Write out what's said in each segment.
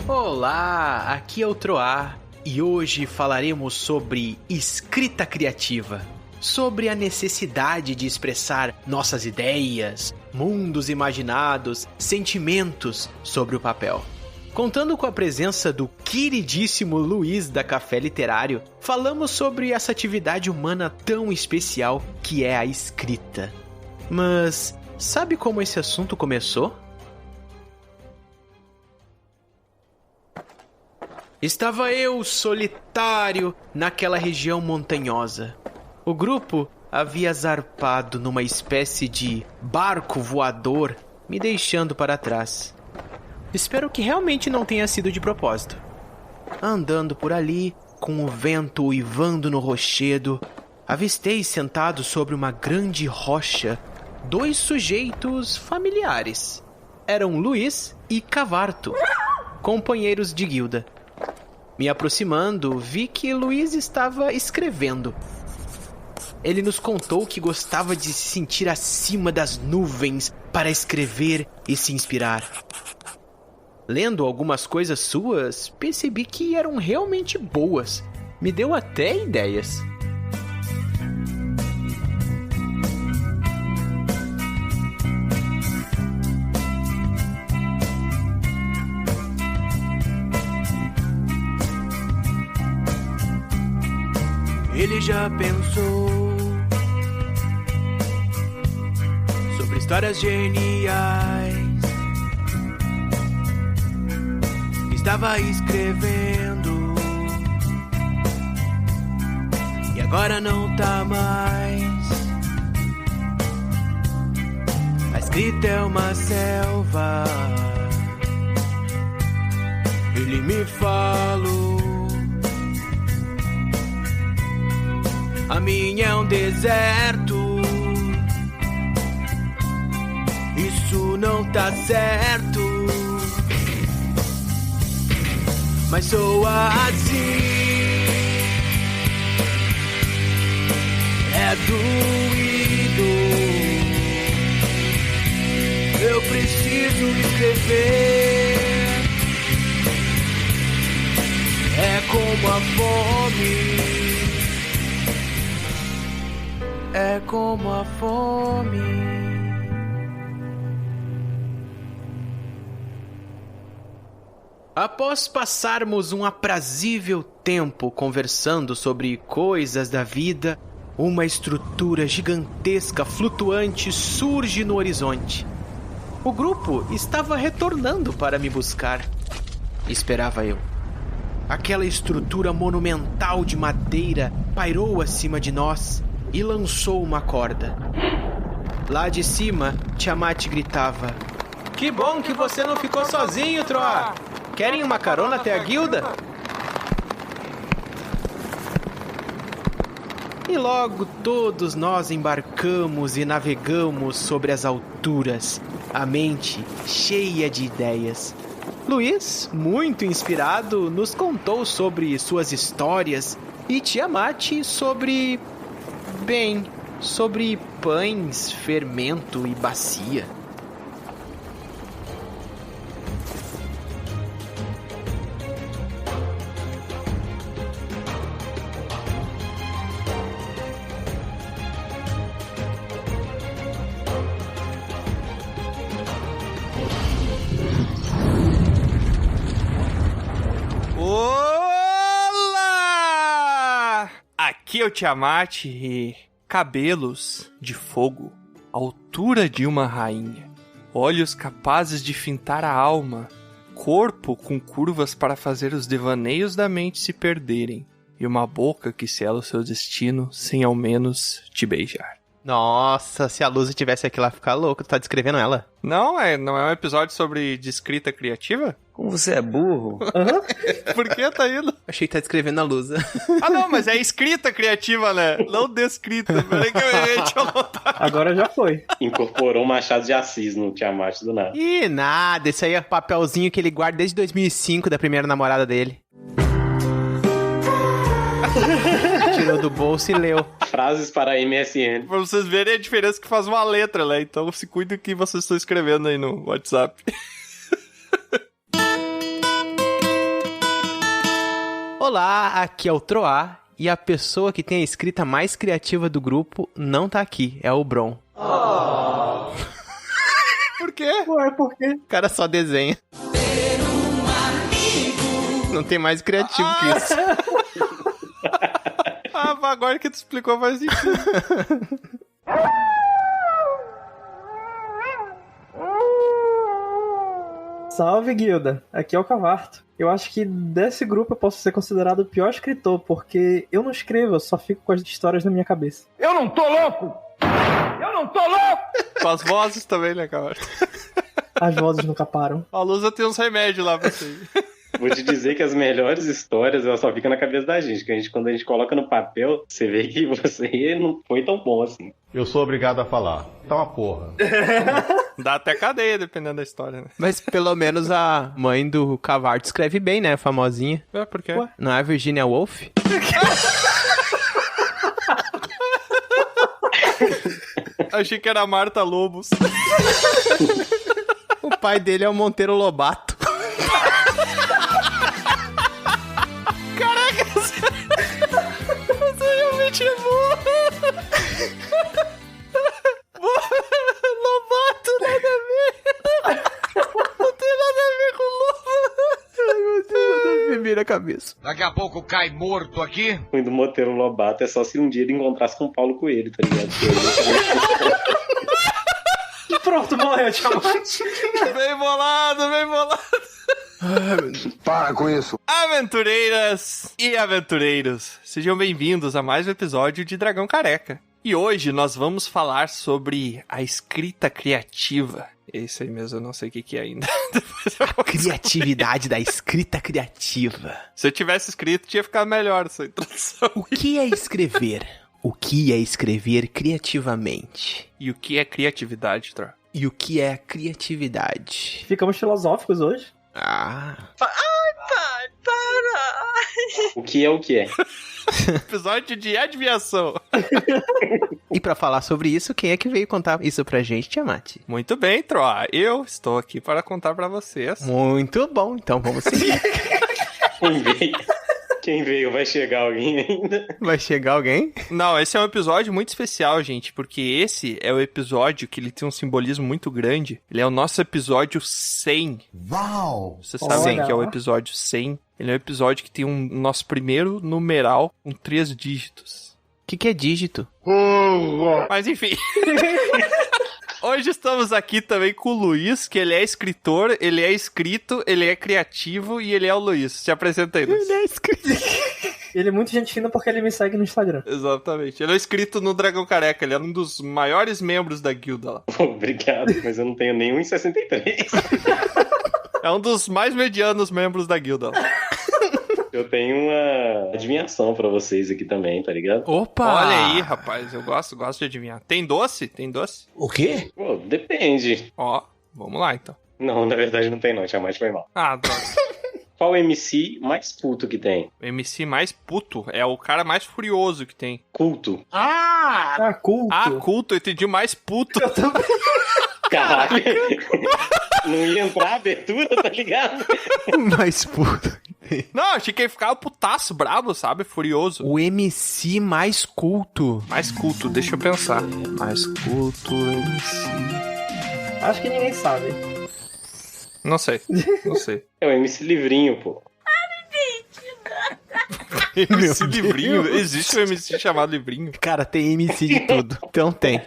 Olá, aqui é o Troá e hoje falaremos sobre escrita criativa. Sobre a necessidade de expressar nossas ideias, mundos imaginados, sentimentos sobre o papel. Contando com a presença do queridíssimo Luiz da Café Literário, falamos sobre essa atividade humana tão especial que é a escrita. Mas sabe como esse assunto começou? Estava eu solitário naquela região montanhosa. O grupo havia zarpado numa espécie de barco voador, me deixando para trás. Espero que realmente não tenha sido de propósito. Andando por ali, com o vento uivando no rochedo, avistei sentados sobre uma grande rocha 2 sujeitos familiares. Eram Luiz e Cavarto, companheiros de guilda. Me aproximando, vi que Luiz estava escrevendo. Ele nos contou que gostava de se sentir acima das nuvens para escrever e se inspirar. Lendo algumas coisas suas, percebi que eram realmente boas. Me deu até ideias. Ele já pensou sobre histórias geniais. Estava escrevendo e agora não tá mais. A escrita é uma selva. Ele me falou. A minha é um deserto. Isso não tá certo. Mas sou assim. É doído. Eu preciso escrever. É como a fome. É como a fome. Após passarmos um aprazível tempo conversando sobre coisas da vida, uma estrutura gigantesca flutuante surge no horizonte. O grupo estava retornando para me buscar. Esperava eu. Aquela estrutura monumental de madeira pairou acima de nós e lançou uma corda. Lá de cima, Tiamat gritava: "Que bom que você não ficou sozinho, Troá! Querem uma carona até a guilda?" E logo todos nós embarcamos e navegamos sobre as alturas, a mente cheia de ideias. Luiz, muito inspirado, nos contou sobre suas histórias e Tiamat sobre pães, fermento e bacia. Olá! Aqui é o Tiamat e cabelos de fogo, altura de uma rainha, olhos capazes de fintar a alma, corpo com curvas para fazer os devaneios da mente se perderem, e uma boca que sela o seu destino sem ao menos te beijar. Nossa, se a Luz tivesse aqui lá, ficar louco, tu tá descrevendo ela. Não é um episódio sobre de escrita criativa? Como você é burro? Por que tá indo? Achei que tá descrevendo a Luz. Ah não, mas é escrita criativa, né? Não descrita. Peraí que eu tinha notado. Agora já foi. Incorporou um Machado de Assis no Tiamat do nada. Ih, nada, isso aí é papelzinho que ele guarda desde 2005 da primeira namorada dele. Tirou do bolso e leu. Frases para MSN. Pra vocês verem a diferença que faz uma letra, né? Então se cuidem do que vocês estão escrevendo aí no WhatsApp. Olá, aqui é o Troá e a pessoa que tem a escrita mais criativa do grupo não tá aqui, é o Bron. Por quê? Ué, por quê? O cara só desenha. Não tem mais criativo que isso. Agora que tu explicou faz sentido. Salve, guilda. Aqui é o Cavarto. Eu acho que desse grupo eu posso ser considerado o pior escritor, porque eu não escrevo, eu só fico com as histórias na minha cabeça. Eu não tô louco! Eu não tô louco! Com as vozes também, né, cara? As vozes nunca param. A Lusa tem uns remédios lá pra você. Vou te dizer que as melhores histórias, elas só ficam na cabeça da gente. Que quando a gente coloca no papel, você vê que você não foi tão bom assim. Eu sou obrigado a falar. Tá uma porra. Dá até cadeia, dependendo da história, né? Mas pelo menos a mãe do Cavarto escreve bem, né? Famosinha. Por quê? Ué? Não é a Virginia Woolf? Achei que era a Marta Lobos. O pai dele é o Monteiro Lobato. Caraca, você realmente é boa. Lobato, nada a ver. Não tem nada a ver com lobo. Ai, meu Deus, me vira a cabeça. Daqui a pouco cai morto aqui. O ruim do Monteiro Lobato é só se um dia ele encontrasse com o Paulo Coelho, tá ligado? Pronto, morreu, Tiamat. Bem bolado, bem bolado. Para com isso. Aventureiras e aventureiros, sejam bem-vindos a mais um episódio de Dragão Careca. E hoje nós vamos falar sobre a escrita criativa. Isso aí mesmo, eu não sei o que é ainda. A criatividade da escrita criativa. Se eu tivesse escrito, tinha ficado melhor essa introdução. O que é escrever? O que é escrever criativamente? E o que é criatividade, Tro? E o que é criatividade? Ficamos filosóficos hoje. Ah. O que é o que é? Episódio de adivinhação. E pra falar sobre isso, quem é que veio contar isso pra gente, Tiamat? Muito bem, Tro. Eu estou aqui para contar pra vocês. Muito bom, então vamos seguir. Quem veio? Vai chegar alguém ainda? Vai chegar alguém? Não, esse é um episódio muito especial, gente, porque esse é o episódio que ele tem um simbolismo muito grande. Ele é o nosso episódio 100. Uau! Vocês sabem Olha que é o lá. episódio 100. Ele é um episódio que tem nosso primeiro numeral com 3 dígitos. O que é dígito? Mas enfim. Hoje estamos aqui também com o Luiz, que ele é escritor, ele é escrito, ele é criativo e ele é o Luiz. Se apresenta aí, Luiz. Ele é escrito. Ele é muito gente fina porque ele me segue no Instagram. Exatamente. Ele é inscrito no Dragão Careca, ele é um dos maiores membros da guilda lá. Obrigado, mas eu não tenho nenhum em 63. É um dos mais medianos membros da guilda lá. Eu tenho uma adivinhação pra vocês aqui também, tá ligado? Opa! Olha aí, rapaz, eu gosto de adivinhar. Tem doce? Tem doce? O quê? Pô, depende. Ó, vamos lá então. Não, na verdade não tem não, Tiamat foi mal. Ah, droga. Qual o MC mais puto que tem? O MC mais puto é o cara mais furioso que tem. Culto. Ah, culto. Ah, culto, eu entendi mais puto. Caralho. Não ia entrar a abertura, tá ligado? Mais puto. Não, achei que ele ficava putaço, brabo, sabe? Furioso. O MC mais culto. Mais culto, deixa eu pensar. Mais culto, MC. Acho que ninguém sabe. Não sei, não sei. É o MC Livrinho, pô. MC Livrinho? Existe um MC chamado Livrinho? Cara, tem MC de tudo. Então tem.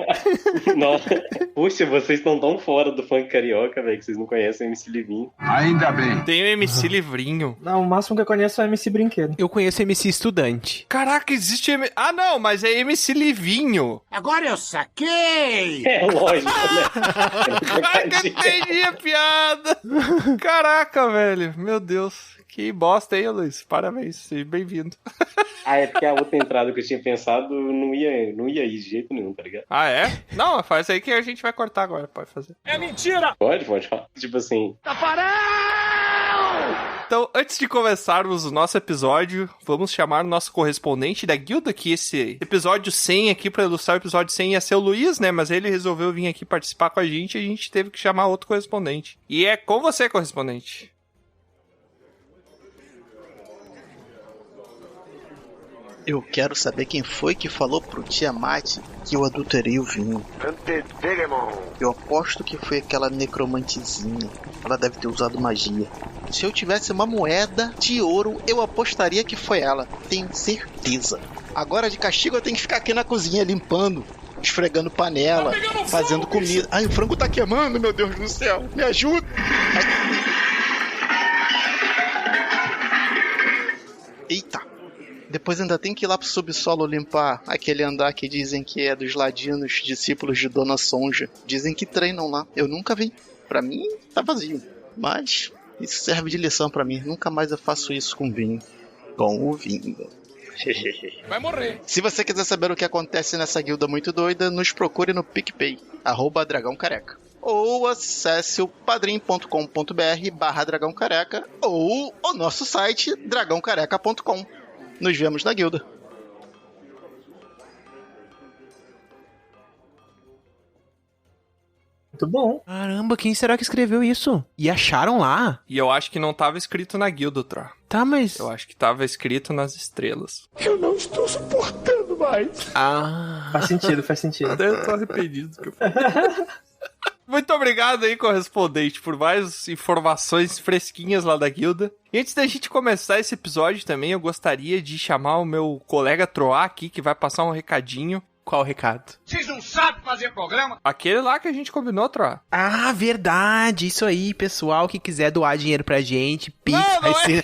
Nossa. Puxa, vocês estão tão fora do funk carioca, velho, que vocês não conhecem o MC Livrinho. Ainda bem. Tem o MC Livrinho. Não, o máximo que eu conheço é o MC Brinquedo. Eu conheço MC Estudante. Caraca, existe Ah, não, mas é MC Livinho. Agora eu saquei! É lógico, né? Caraca, entendi a piada. Caraca, velho. Meu Deus. Que bosta, hein, Luiz? Parabéns, seja bem-vindo. Ah, é porque a outra entrada que eu tinha pensado não ia ir de jeito nenhum, tá ligado? Ah, é? Não, faz aí que a gente vai cortar agora, pode fazer. Pode falar. Tipo assim, Então, antes de começarmos o nosso episódio, vamos chamar o nosso correspondente da guilda, que esse episódio 100 aqui, pra ilustrar o episódio 100, ia ser o Luiz, né? Mas ele resolveu vir aqui participar com a gente e a gente teve que chamar outro correspondente. E é com você, correspondente. Eu quero saber quem foi que falou pro Tiamat que eu adulterei o vinho. Eu aposto que foi aquela necromantezinha. Ela deve ter usado magia. Se eu tivesse uma moeda de ouro, eu apostaria que foi ela. Tenho certeza. Agora de castigo eu tenho que ficar aqui na cozinha limpando, esfregando panela, fazendo comida. Ai, o frango tá queimando, meu Deus do céu. Me ajuda. Eita. Depois ainda tem que ir lá pro subsolo limpar aquele andar que dizem que é dos ladinos, discípulos de Dona Sonja. Dizem que treinam lá. Eu nunca vi. Pra mim, tá vazio. Mas isso serve de lição pra mim. Nunca mais eu faço isso com vinho. Com o vinho. Vai morrer. Se você quiser saber o que acontece nessa guilda muito doida, nos procure no PicPay, @dragãocareca. Ou acesse o padrim.com.br/dragãocareca ou o nosso site dragãocareca.com. Nos vemos na guilda. Muito bom. Caramba, quem será que escreveu isso? E acharam lá? E eu acho que não tava escrito na guilda, Tro. Tá, mas... Eu acho que tava escrito nas estrelas. Eu não estou suportando mais. Ah... Faz sentido, faz sentido. Até eu tô arrependido do que eu falei. Muito obrigado aí, correspondente, por mais informações fresquinhas lá da guilda. E antes da gente começar esse episódio também, eu gostaria de chamar o meu colega Troá aqui, que vai passar um recadinho. Qual o recado? Vocês não sabem fazer programa? Aquele lá que a gente combinou, Troá. Ah, verdade. Isso aí, pessoal que quiser doar dinheiro pra gente, Pix vai ser...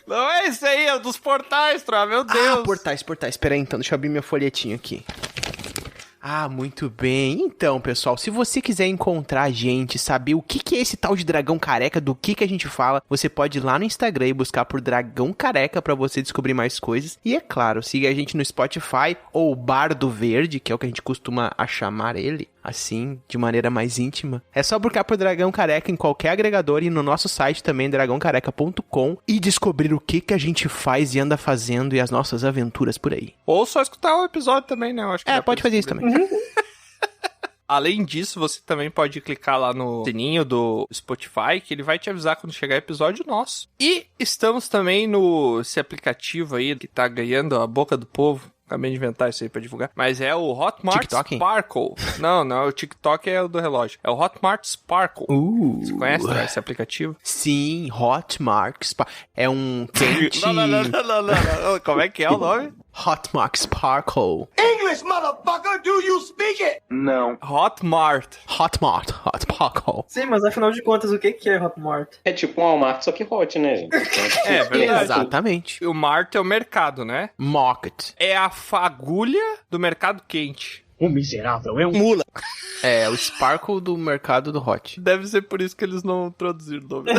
Não é esse aí, é o dos portais, Troá, meu Deus. Ah, portais. Pera aí, então, deixa eu abrir meu folhetinho aqui. Ah, muito bem. Então, pessoal, se você quiser encontrar a gente, saber o que é esse tal de Dragão Careca, do que a gente fala, você pode ir lá no Instagram e buscar por Dragão Careca pra você descobrir mais coisas. E é claro, siga a gente no Spotify ou Bardo Verde, que é o que a gente costuma chamar ele, assim, de maneira mais íntima. É só buscar por Dragão Careca em qualquer agregador e no nosso site também, dragãocareca.com, e descobrir o que a gente faz e anda fazendo e as nossas aventuras por aí. Ou só escutar o episódio também, né? Eu acho que pode fazer isso também. Além disso, você também pode clicar lá no sininho do Spotify, que ele vai te avisar quando chegar episódio nosso. E estamos também esse aplicativo aí, que tá ganhando a boca do povo. Acabei de inventar isso aí pra divulgar. Mas é o Hotmart TikTok? Sparkle. Não, o TikTok é o do relógio. É o Hotmart Sparkle. Você conhece esse aplicativo? Sim, Hotmart Sparkle. É um quente... Não. Como é que é o nome? Hotmart Sparkle. English, motherfucker, do you speak it? Não. Hotmart. Sparkle. Sim, mas afinal de contas, o que é Hotmart? É tipo um Walmart, só que hot, né, gente? É verdade. Exatamente. O Mart é o mercado, né? Market. É a fagulha do mercado quente. O miserável é um mula. É, o Sparkle do mercado do Hot. Deve ser por isso que eles não traduziram o nome.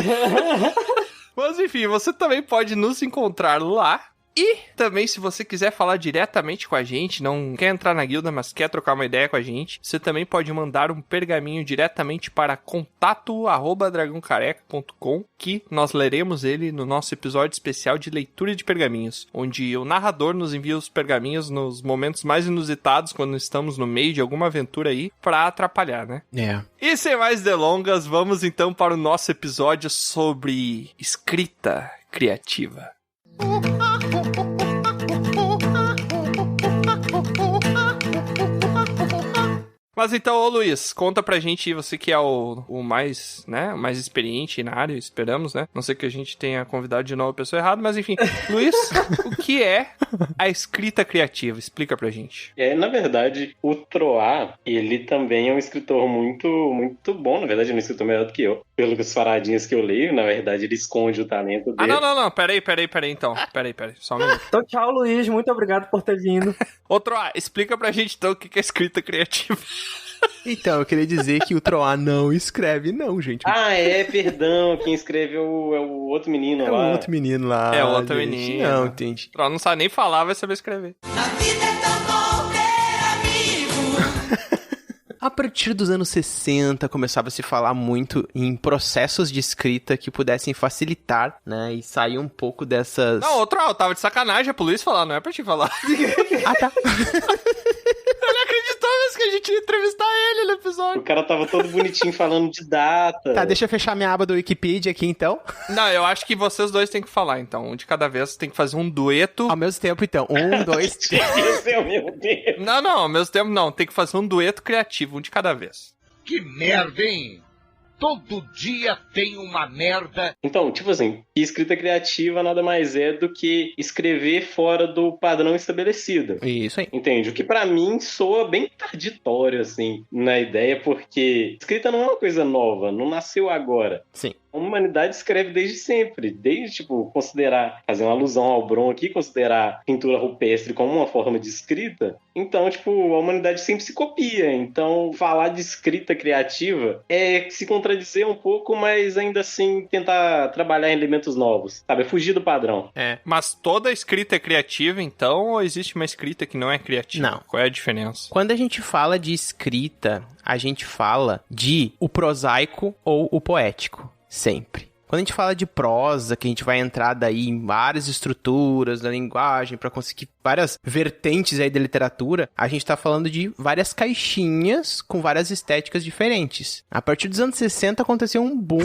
Mas enfim, você também pode nos encontrar lá. E também, se você quiser falar diretamente com a gente, não quer entrar na guilda, mas quer trocar uma ideia com a gente, você também pode mandar um pergaminho diretamente para contato@dragãocareca.com, que nós leremos ele no nosso episódio especial de leitura de pergaminhos, onde o narrador nos envia os pergaminhos nos momentos mais inusitados, quando estamos no meio de alguma aventura aí, para atrapalhar, né? É. E sem mais delongas, vamos então para o nosso episódio sobre escrita criativa. Mas então, ô Luiz, conta pra gente, você que é o mais, né, o mais experiente na área, esperamos, né? Não sei que a gente tenha convidado de novo a pessoa errada, mas enfim. Luiz, o que é a escrita criativa? Explica pra gente. Na verdade, o Troá, ele também é um escritor muito, muito bom. Na verdade, ele é um escritor melhor do que eu. Pelas paradinhas que eu leio, na verdade, ele esconde o talento dele. Não. Peraí, então. Peraí. Só um minuto. Então, tchau, Luiz. Muito obrigado por ter vindo. Ô, Troá, explica pra gente, então, o que é escrita criativa. Então, eu queria dizer que o Troá não escreve, não, gente. Perdão. Quem escreve é o outro menino lá. É o outro menino lá. É o outro gente. menino. Não, entendi. Troá não sabe nem falar, vai saber escrever. A vida é tão bom ter amigo. A partir dos anos 60, começava a se falar muito em processos de escrita que pudessem facilitar, né, e sair um pouco dessas... Não, outro, eu tava de sacanagem, é pro Luiz falar, não é pra te falar. Ah, tá. Ele acreditou mesmo que a a gente ia entrevistar ele no episódio. O cara tava todo bonitinho falando de data. Tá, deixa eu fechar minha aba do Wikipedia aqui, então. Não, eu acho que vocês dois têm que falar, então. Um de cada vez, tem que fazer um dueto. Ao mesmo tempo, então. 1, 2, 3. Meu Deus. Não, ao mesmo tempo não. Tem que fazer um dueto criativo, um de cada vez. Que merda, hein? Todo dia tem uma merda. Então, tipo assim, escrita criativa nada mais é do que escrever fora do padrão estabelecido. Isso aí. Entende? O que pra mim soa bem tarditório, assim, na ideia, porque escrita não é uma coisa nova, não nasceu agora. Sim. A humanidade escreve desde sempre, desde, tipo, considerar, fazer uma alusão ao Bron aqui, considerar pintura rupestre como uma forma de escrita. Então, tipo, a humanidade sempre se copia. Então, falar de escrita criativa é se contradizer um pouco, mas ainda assim tentar trabalhar em elementos novos, sabe? É fugir do padrão. É. Mas toda escrita é criativa, então, ou existe uma escrita que não é criativa? Não. Qual é a diferença? Quando a gente fala de escrita, a gente fala de o prosaico ou o poético. Sempre. Quando a gente fala de prosa, que a gente vai entrar daí em várias estruturas da linguagem para conseguir várias vertentes aí da literatura, a gente tá falando de várias caixinhas com várias estéticas diferentes. A partir dos anos 60 aconteceu um boom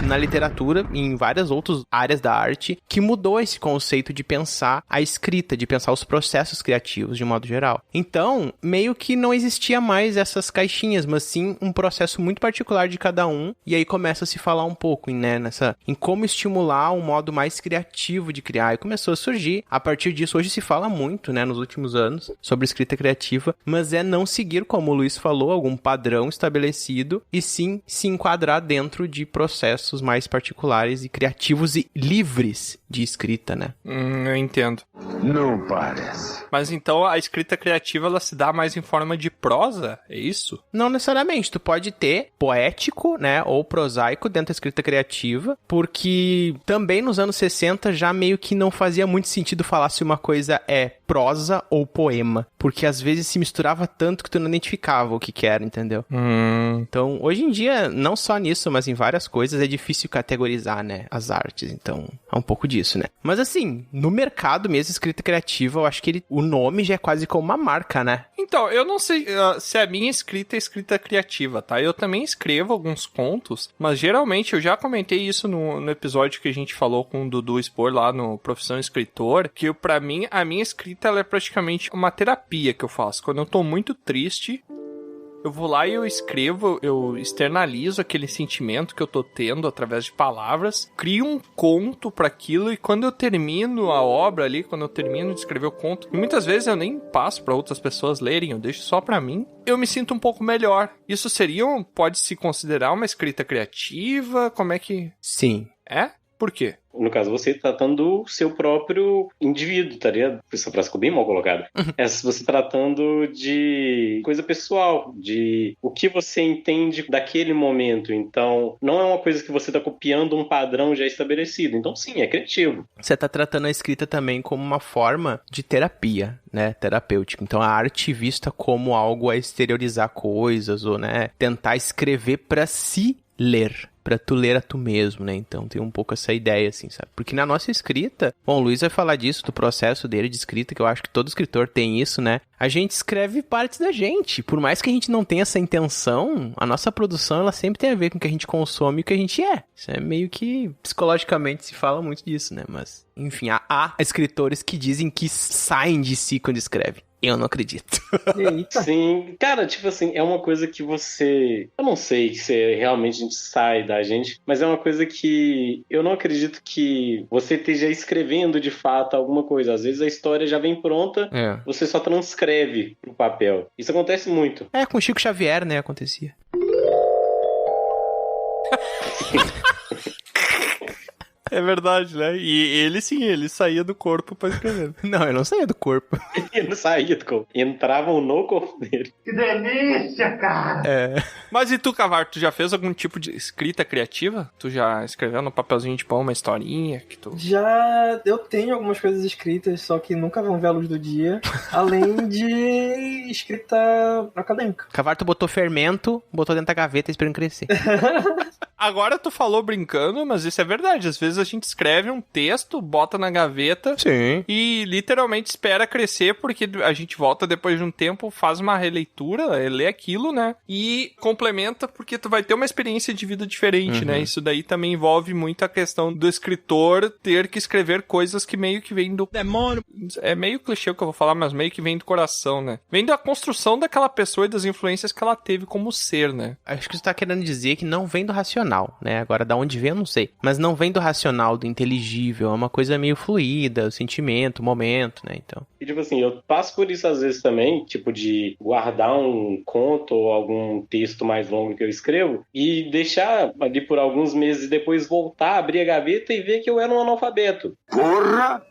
na literatura e em várias outras áreas da arte que mudou esse conceito de pensar a escrita, de pensar os processos criativos de modo geral. Então, meio que não existia mais essas caixinhas, mas sim um processo muito particular de cada um, e aí começa a se falar um pouco, né, em como estimular um modo mais criativo de criar, e começou a surgir. A partir disso, hoje se fala muito, né, nos últimos anos, sobre escrita criativa, mas é não seguir, como o Luiz falou, algum padrão estabelecido, e sim se enquadrar dentro de processos mais particulares e criativos e livres de escrita, né? Eu entendo. Não parece. Mas então a escrita criativa, ela se dá mais em forma de prosa? É isso? Não necessariamente. Tu pode ter poético, né, ou prosaico dentro da escrita criativa, porque também nos anos 60 já meio que não fazia muito sentido falar se uma coisa é prosa ou poema, porque às vezes se misturava tanto que tu não identificava o que era, entendeu? Então, hoje em dia, não só nisso, mas em várias coisas é difícil categorizar, né, as artes, então é um pouco disso, né? Mas assim, no mercado mesmo, escrita criativa, eu acho que o nome já é quase como uma marca, né? Então, eu não sei se a minha escrita é escrita criativa, tá? Eu também escrevo alguns contos, mas geralmente eu já comentei isso no episódio que a gente falou com o Dudu Spor lá no Profissão Escritor, que pra mim, a minha escrita ela é praticamente uma terapia que eu faço. Quando eu tô muito triste, eu vou lá e eu escrevo, eu externalizo aquele sentimento que eu tô tendo através de palavras, crio um conto pra aquilo, e quando eu termino a obra ali, quando eu termino de escrever o conto, e muitas vezes eu nem passo pra outras pessoas lerem, eu deixo só pra mim, eu me sinto um pouco melhor. Isso pode-se considerar uma escrita criativa? Como é que... Sim. É? Por quê? No caso, você tratando do seu próprio indivíduo, tá ligado? Essa frase ficou bem mal colocada. Você tratando de coisa pessoal, de o que você entende daquele momento. Então, não é uma coisa que você tá copiando um padrão já estabelecido. Então, sim, é criativo. Você tá tratando a escrita também como uma forma de terapia, né? Terapêutica. Então, a arte vista como algo a exteriorizar coisas, ou, né, tentar escrever pra se ler. Pra tu ler a tu mesmo, né? Então tem um pouco essa ideia, assim, sabe? Porque na nossa escrita... Bom, o Luiz vai falar disso, do processo dele de escrita, que eu acho que todo escritor tem isso, né? A gente escreve partes da gente. Por mais que a gente não tenha essa intenção, a nossa produção, ela sempre tem a ver com o que a gente consome e o que a gente é. Isso é meio que... Psicologicamente se fala muito disso, né? Mas, enfim, há escritores que dizem que saem de si quando escrevem. Eu não acredito. Eita. Sim, cara, tipo assim, é uma coisa que você... Eu não sei se realmente a gente sai da gente, mas é uma coisa que eu não acredito que você esteja escrevendo de fato alguma coisa. Às vezes a história já vem pronta, você só transcreve pro papel. Isso acontece muito. É, com o Chico Xavier, né, acontecia. É verdade, né? E ele sim, ele saía do corpo pra escrever. Não, eu não saía do corpo. Ele não saía do corpo. Entravam no corpo dele. Que delícia, cara! É. Mas e tu, Cavarto, tu já fez algum tipo de escrita criativa? Tu já escreveu no papelzinho de pão uma historinha que tu... Já eu tenho algumas coisas escritas, só que nunca vão ver a luz do dia, além de escrita acadêmica. Cavarto botou fermento, botou dentro da gaveta esperando crescer. Agora tu falou brincando, mas isso é verdade. Às vezes a gente escreve um texto, bota na gaveta Sim. e literalmente espera crescer, porque a gente volta depois de um tempo, faz uma releitura, lê aquilo, né? E complementa, porque tu vai ter uma experiência de vida diferente, né? Isso daí também envolve muito a questão do escritor ter que escrever coisas que meio que vêm do demônio. É meio clichê o que eu vou falar, mas meio que vem do coração, né? Vem da construção daquela pessoa e das influências que ela teve como ser, né? Acho que você tá querendo dizer que não vem do racional, né? Agora, da onde vem, eu não sei. Mas não vem do racional, do inteligível. É uma coisa meio fluida, o sentimento, o momento, né? Então... E, tipo assim, eu passo por isso às vezes também, tipo, de guardar um conto ou algum texto mais longo que eu escrevo e deixar ali por alguns meses e depois voltar, abrir a gaveta e ver que eu era um analfabeto. Porra!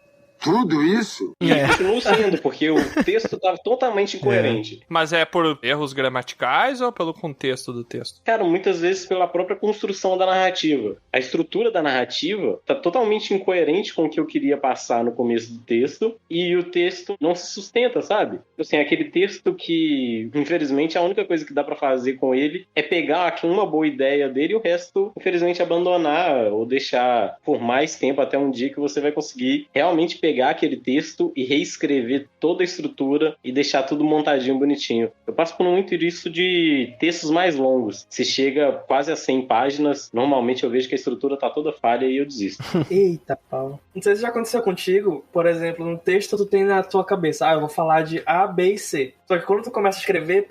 Tudo isso? E continuo sendo, porque o texto estava totalmente incoerente. Mas é por erros gramaticais ou pelo contexto do texto? Cara, muitas vezes pela própria construção da narrativa. A estrutura da narrativa tá totalmente incoerente com o que eu queria passar no começo do texto e o texto não se sustenta, sabe? Assim, aquele texto que, infelizmente, a única coisa que dá pra fazer com ele é pegar aqui uma boa ideia dele e o resto, infelizmente, abandonar ou deixar por mais tempo até um dia que você vai conseguir realmente pegar aquele texto e reescrever toda a estrutura e deixar tudo montadinho, bonitinho. Eu passo por muito isso de textos mais longos. Se chega quase a 100 páginas, normalmente eu vejo que a estrutura tá toda falha e eu desisto. Eita, Paulo. Não sei se já aconteceu contigo, por exemplo, num texto tu tem na tua cabeça, eu vou falar de A, B e C. Só que quando tu começa a escrever,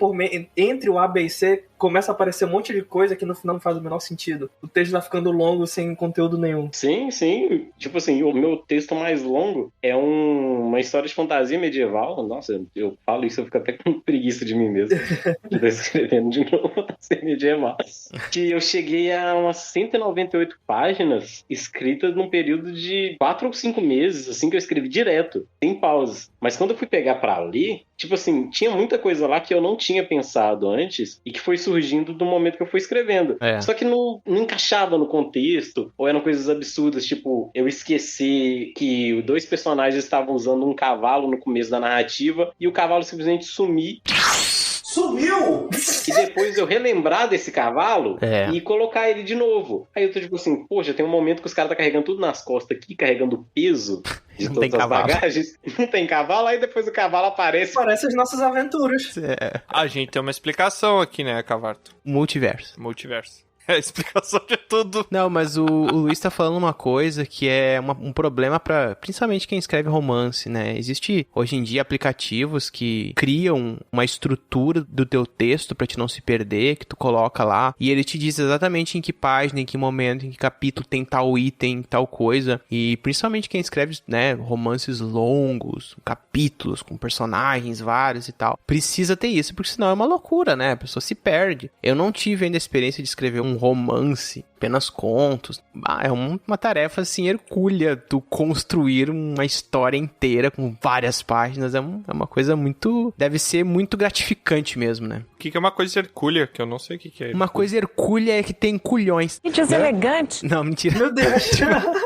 entre o A, B e C, começa a aparecer um monte de coisa que no final não faz o menor sentido. O texto vai ficando longo sem conteúdo nenhum. Sim, sim. Tipo assim, o meu texto mais longo é uma história de fantasia medieval. Nossa, eu falo isso, eu fico até com preguiça de mim mesmo. De estar escrevendo de novo fantasia medieval. Que eu cheguei a umas 198 páginas escritas num período de 4 ou 5 meses, assim, que eu escrevi direto, sem pausas. Mas quando eu fui pegar pra ler, tipo assim, tinha muita coisa lá que eu não tinha pensado antes e que foi surgindo do momento que eu fui escrevendo. Só que não encaixava no contexto, ou eram coisas absurdas, tipo, eu esqueci que 2 personagens estavam usando um cavalo no começo da narrativa e o cavalo simplesmente sumiu! E depois eu relembrar desse cavalo e colocar ele de novo. Aí eu tô tipo assim, poxa, tem um momento que os caras tá carregando tudo nas costas aqui, carregando o peso de não todas tem as cavalo. Bagagens. Não tem cavalo, aí depois o cavalo aparece. Parece as nossas aventuras. A gente tem uma explicação aqui, né, Cavarto? Multiverso. É a explicação de tudo. Não, mas o Luiz tá falando uma coisa que é um problema pra principalmente quem escreve romance, né? Existe hoje em dia aplicativos que criam uma estrutura do teu texto pra te não se perder, que tu coloca lá, e ele te diz exatamente em que página, em que momento, em que capítulo tem tal item, tal coisa. E principalmente quem escreve, né, romances longos, capítulos com personagens vários e tal, precisa ter isso, porque senão é uma loucura, né? A pessoa se perde. Eu não tive ainda a experiência de escrever um romance, apenas contos. É uma tarefa, assim, hercúlea tu construir uma história inteira com várias páginas. É uma coisa muito... Deve ser muito gratificante mesmo, né? O que é uma coisa hercúlea? Que eu não sei o que é. Uma coisa hercúlea é que tem culhões. Gente, elegante. Não, mentira. Meu Deus.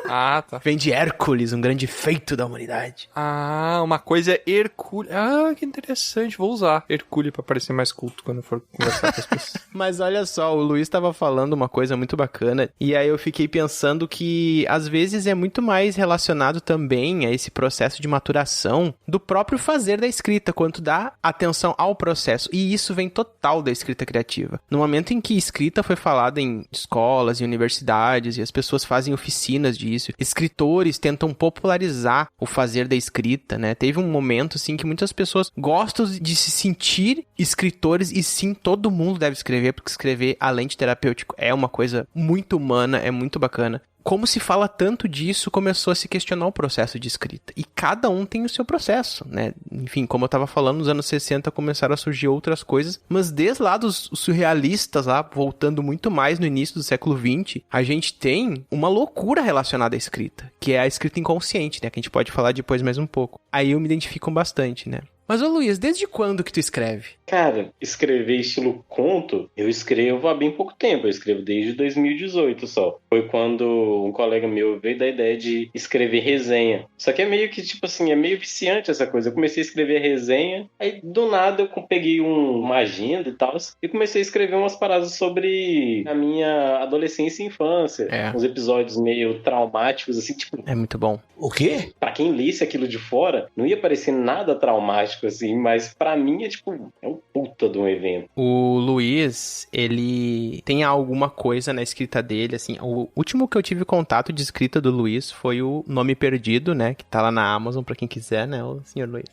Ah, tá. Vem de Hércules, um grande feito da humanidade. Ah, uma coisa hercúlea. Ah, que interessante. Vou usar hercúlea pra parecer mais culto quando eu for conversar com as pessoas. Mas olha só, o Luiz tava falando uma coisa muito bacana, e aí eu fiquei pensando que às vezes é muito mais relacionado também a esse processo de maturação do próprio fazer da escrita, quanto dá atenção ao processo, e isso vem total da escrita criativa. No momento em que escrita foi falada em escolas e universidades, e as pessoas fazem oficinas disso, escritores tentam popularizar o fazer da escrita, né? Teve um momento, assim, que muitas pessoas gostam de se sentir escritores, e sim, todo mundo deve escrever, porque escrever, além de terapêutico, é uma coisa muito humana, é muito bacana. Como se fala tanto disso, começou a se questionar o processo de escrita. E cada um tem o seu processo, né? Enfim, como eu tava falando, nos anos 60 começaram a surgir outras coisas, mas desde lá dos surrealistas, lá, voltando muito mais no início do século XX, a gente tem uma loucura relacionada à escrita, que é a escrita inconsciente, né? Que a gente pode falar depois mais um pouco. Aí eu me identifico bastante, né? Mas, ô Luiz, desde quando que tu escreve? Cara, escrever estilo conto, eu escrevo há bem pouco tempo. Eu escrevo desde 2018 só. Foi quando um colega meu veio da ideia de escrever resenha. Só que é meio que, tipo assim, é meio viciante essa coisa. Eu comecei a escrever resenha, aí do nada eu peguei uma agenda e tal, e comecei a escrever umas paradas sobre a minha adolescência e infância. Uns episódios meio traumáticos, assim, tipo... É muito bom. O quê? Pra quem lisse aquilo de fora, não ia parecer nada traumático, assim, mas pra mim é tipo, é um puta de um evento. O Luiz, ele tem alguma coisa na escrita dele, assim, o último que eu tive contato de escrita do Luiz foi o Nome Perdido, né, que tá lá na Amazon pra quem quiser, né, o senhor Luiz.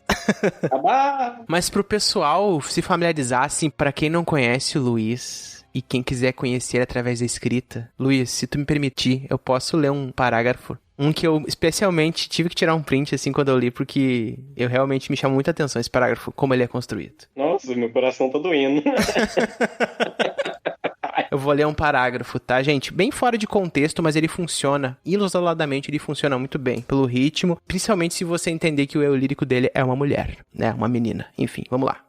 Mas pro pessoal se familiarizar, assim, pra quem não conhece o Luiz e quem quiser conhecer através da escrita, Luiz, se tu me permitir, eu posso ler um parágrafo? Um que eu especialmente tive que tirar um print, assim, quando eu li, porque eu realmente me chamou muita atenção esse parágrafo, como ele é construído. Nossa, meu coração tá doendo. Eu vou ler um parágrafo, tá, gente? Bem fora de contexto, mas ele funciona. Isoladamente, ele funciona muito bem. Pelo ritmo, principalmente se você entender que o eu lírico dele é uma mulher, né? Uma menina. Enfim, vamos lá.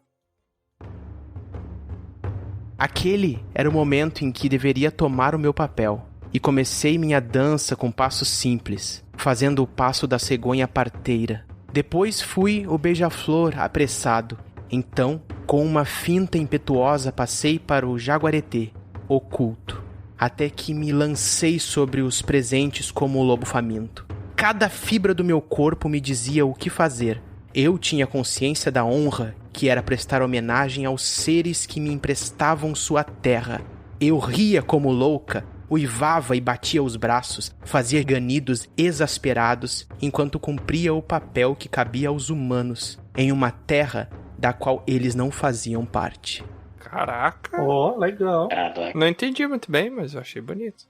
Aquele era o momento em que deveria tomar o meu papel. E comecei minha dança com passos simples, fazendo o passo da cegonha parteira. Depois fui o beija-flor apressado. Então, com uma finta impetuosa, passei para o jaguaretê, oculto, até que me lancei sobre os presentes como o lobo faminto. Cada fibra do meu corpo me dizia o que fazer. Eu tinha consciência da honra que era prestar homenagem aos seres que me emprestavam sua terra. Eu ria como louca, uivava e batia os braços, fazia ganidos exasperados, enquanto cumpria o papel que cabia aos humanos, em uma terra da qual eles não faziam parte. Caraca. Ó, legal. Caraca. Não entendi muito bem, mas eu achei bonito.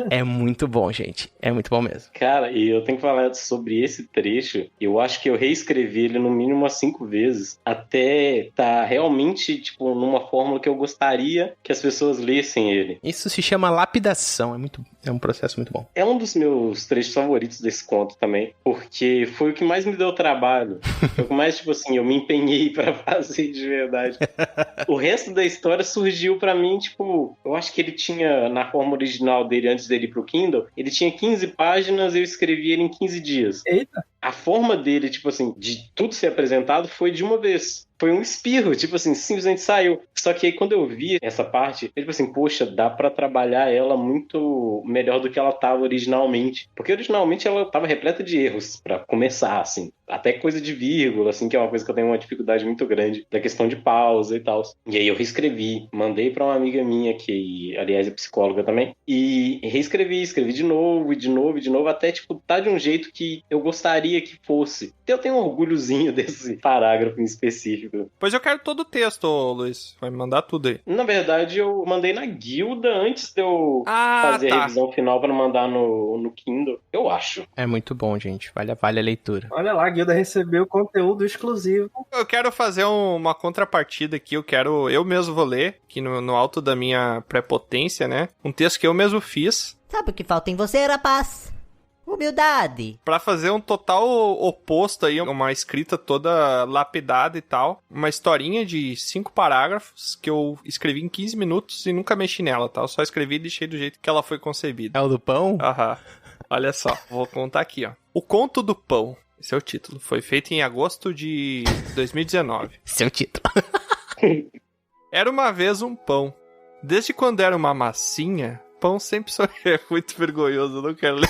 É muito bom, gente. É muito bom mesmo. Cara, e eu tenho que falar sobre esse trecho. Eu acho que eu reescrevi ele no mínimo umas 5 vezes, até tá realmente, tipo, numa fórmula que eu gostaria que as pessoas lessem ele. Isso se chama lapidação. É um processo muito bom. É um dos meus trechos favoritos desse conto também, porque foi o que mais me deu trabalho. Foi o que mais, tipo assim, eu me empenhei pra fazer de verdade. O resto da história surgiu pra mim, tipo, eu acho que ele tinha, na forma original dele, antes dele ir pro Kindle, ele tinha 15 páginas, eu escrevi ele em 15 dias. Eita. A forma dele, tipo assim, de tudo ser apresentado foi de uma vez. Foi um espirro, tipo assim, simplesmente saiu. Só que aí quando eu vi essa parte, eu tipo assim, poxa, dá pra trabalhar ela muito melhor do que ela tava originalmente. Porque originalmente ela tava repleta de erros, pra começar, assim. Até coisa de vírgula, assim, que é uma coisa que eu tenho uma dificuldade muito grande, da questão de pausa e tal. E aí eu reescrevi, mandei pra uma amiga minha, que aliás é psicóloga também, e reescrevi, escrevi de novo, e de novo, e de novo, até, tipo, tá de um jeito que eu gostaria que fosse. Eu tenho um orgulhozinho desse parágrafo em específico. Pois eu quero todo o texto, Luiz. Vai me mandar tudo aí. Na verdade, eu mandei na guilda antes de eu fazer a revisão final pra mandar no Kindle. Eu acho. É muito bom, gente. Vale a leitura. Olha lá, a guilda recebeu conteúdo exclusivo. Eu quero fazer uma contrapartida aqui. Eu mesmo vou ler, aqui no alto da minha prepotência, né? Um texto que eu mesmo fiz. Sabe o que falta em você, rapaz? Humildade. Pra fazer um total oposto aí, uma escrita toda lapidada e tal. Uma historinha de 5 parágrafos que eu escrevi em 15 minutos e nunca mexi nela, tá? Eu só escrevi e deixei do jeito que ela foi concebida. É o do pão? Aham. Olha só, vou contar aqui, ó. O Conto do Pão. Esse é o título. Foi feito em agosto de 2019. Esse é o título. Era uma vez um pão. Desde quando era uma massinha... Pão sempre é muito vergonhoso, eu não quero ler.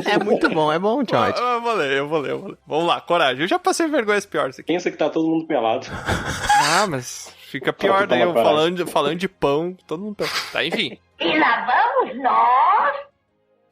É muito bom, é bom, George. Eu vou ler. Vamos lá, coragem. Eu já passei vergonhas piores aqui. Pensa que tá todo mundo pelado. Ah, mas fica pior daí eu falando de pão, todo mundo pelado. Tá, enfim. E lá vamos nós.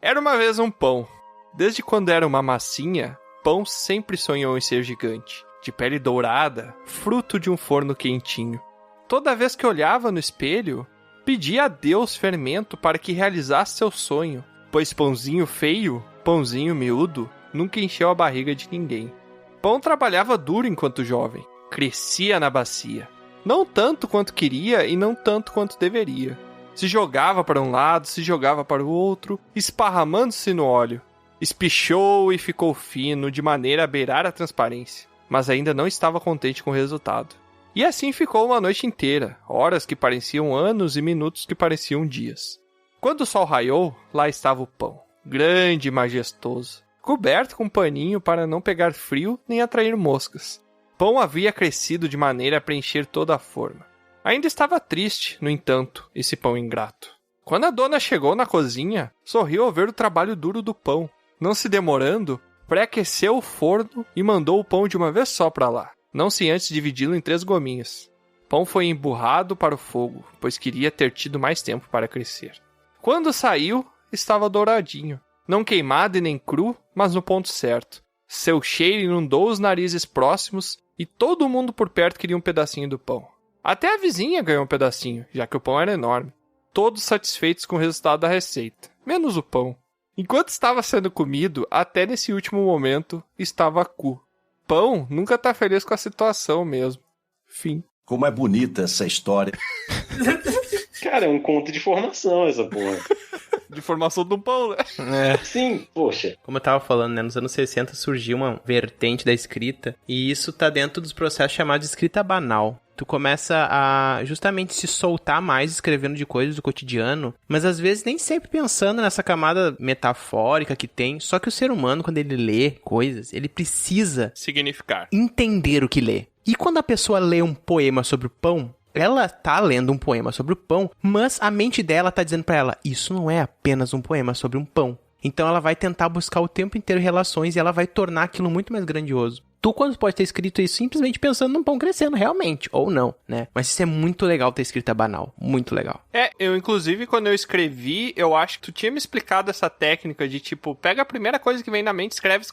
Era uma vez um pão. Desde quando era uma massinha, Pão sempre sonhou em ser gigante, de pele dourada, fruto de um forno quentinho. Toda vez que olhava no espelho, pedia a Deus fermento para que realizasse seu sonho, pois pãozinho feio, pãozinho miúdo, nunca encheu a barriga de ninguém. Pão trabalhava duro enquanto jovem, crescia na bacia. Não tanto quanto queria e não tanto quanto deveria. Se jogava para um lado, se jogava para o outro, esparramando-se no óleo. Espichou e ficou fino, de maneira a beirar a transparência. mas ainda não estava contente com o resultado. E assim ficou uma noite inteira, horas que pareciam anos e minutos que pareciam dias. Quando o sol raiou, lá estava o pão, grande e majestoso, coberto com um paninho para não pegar frio nem atrair moscas. Pão havia crescido de maneira a preencher toda a forma. Ainda estava triste, no entanto, esse pão ingrato. Quando a dona chegou na cozinha, sorriu ao ver o trabalho duro do pão. Não se demorando, pré-aqueceu o forno e mandou o pão de uma vez só para lá, não sem antes dividi-lo em 3 gominhos. Pão foi emburrado para o fogo, pois queria ter tido mais tempo para crescer. Quando saiu, estava douradinho, não queimado e nem cru, mas no ponto certo. Seu cheiro inundou os narizes próximos e todo mundo por perto queria um pedacinho do pão. Até a vizinha ganhou um pedacinho, já que o pão era enorme. Todos satisfeitos com o resultado da receita, menos o pão. Enquanto estava sendo comido, até nesse último momento, estava cu. Pão nunca tá feliz com a situação mesmo. Fim. Como é bonita essa história. Cara, é um conto de formação essa porra. De formação do pão, né? É. Sim, poxa. Como eu tava falando, né? Nos anos 60 surgiu uma vertente da escrita, e isso tá dentro dos processos chamados de escrita banal. Tu começa a justamente se soltar mais escrevendo de coisas do cotidiano, mas às vezes nem sempre pensando nessa camada metafórica que tem. Só que o ser humano, quando ele lê coisas, ele precisa significar, entender o que lê. E quando a pessoa lê um poema sobre o pão, ela tá lendo um poema sobre o pão, mas a mente dela tá dizendo pra ela, isso não é apenas um poema sobre um pão. Então ela vai tentar buscar o tempo inteiro relações e ela vai tornar aquilo muito mais grandioso. Tu, quando pode ter escrito isso simplesmente pensando num pão crescendo, realmente, ou não, né? Mas isso é muito legal ter escrita banal, muito legal. Eu inclusive, quando eu escrevi, eu acho que tu tinha me explicado essa técnica de, tipo, pega a primeira coisa que vem na mente, escreve,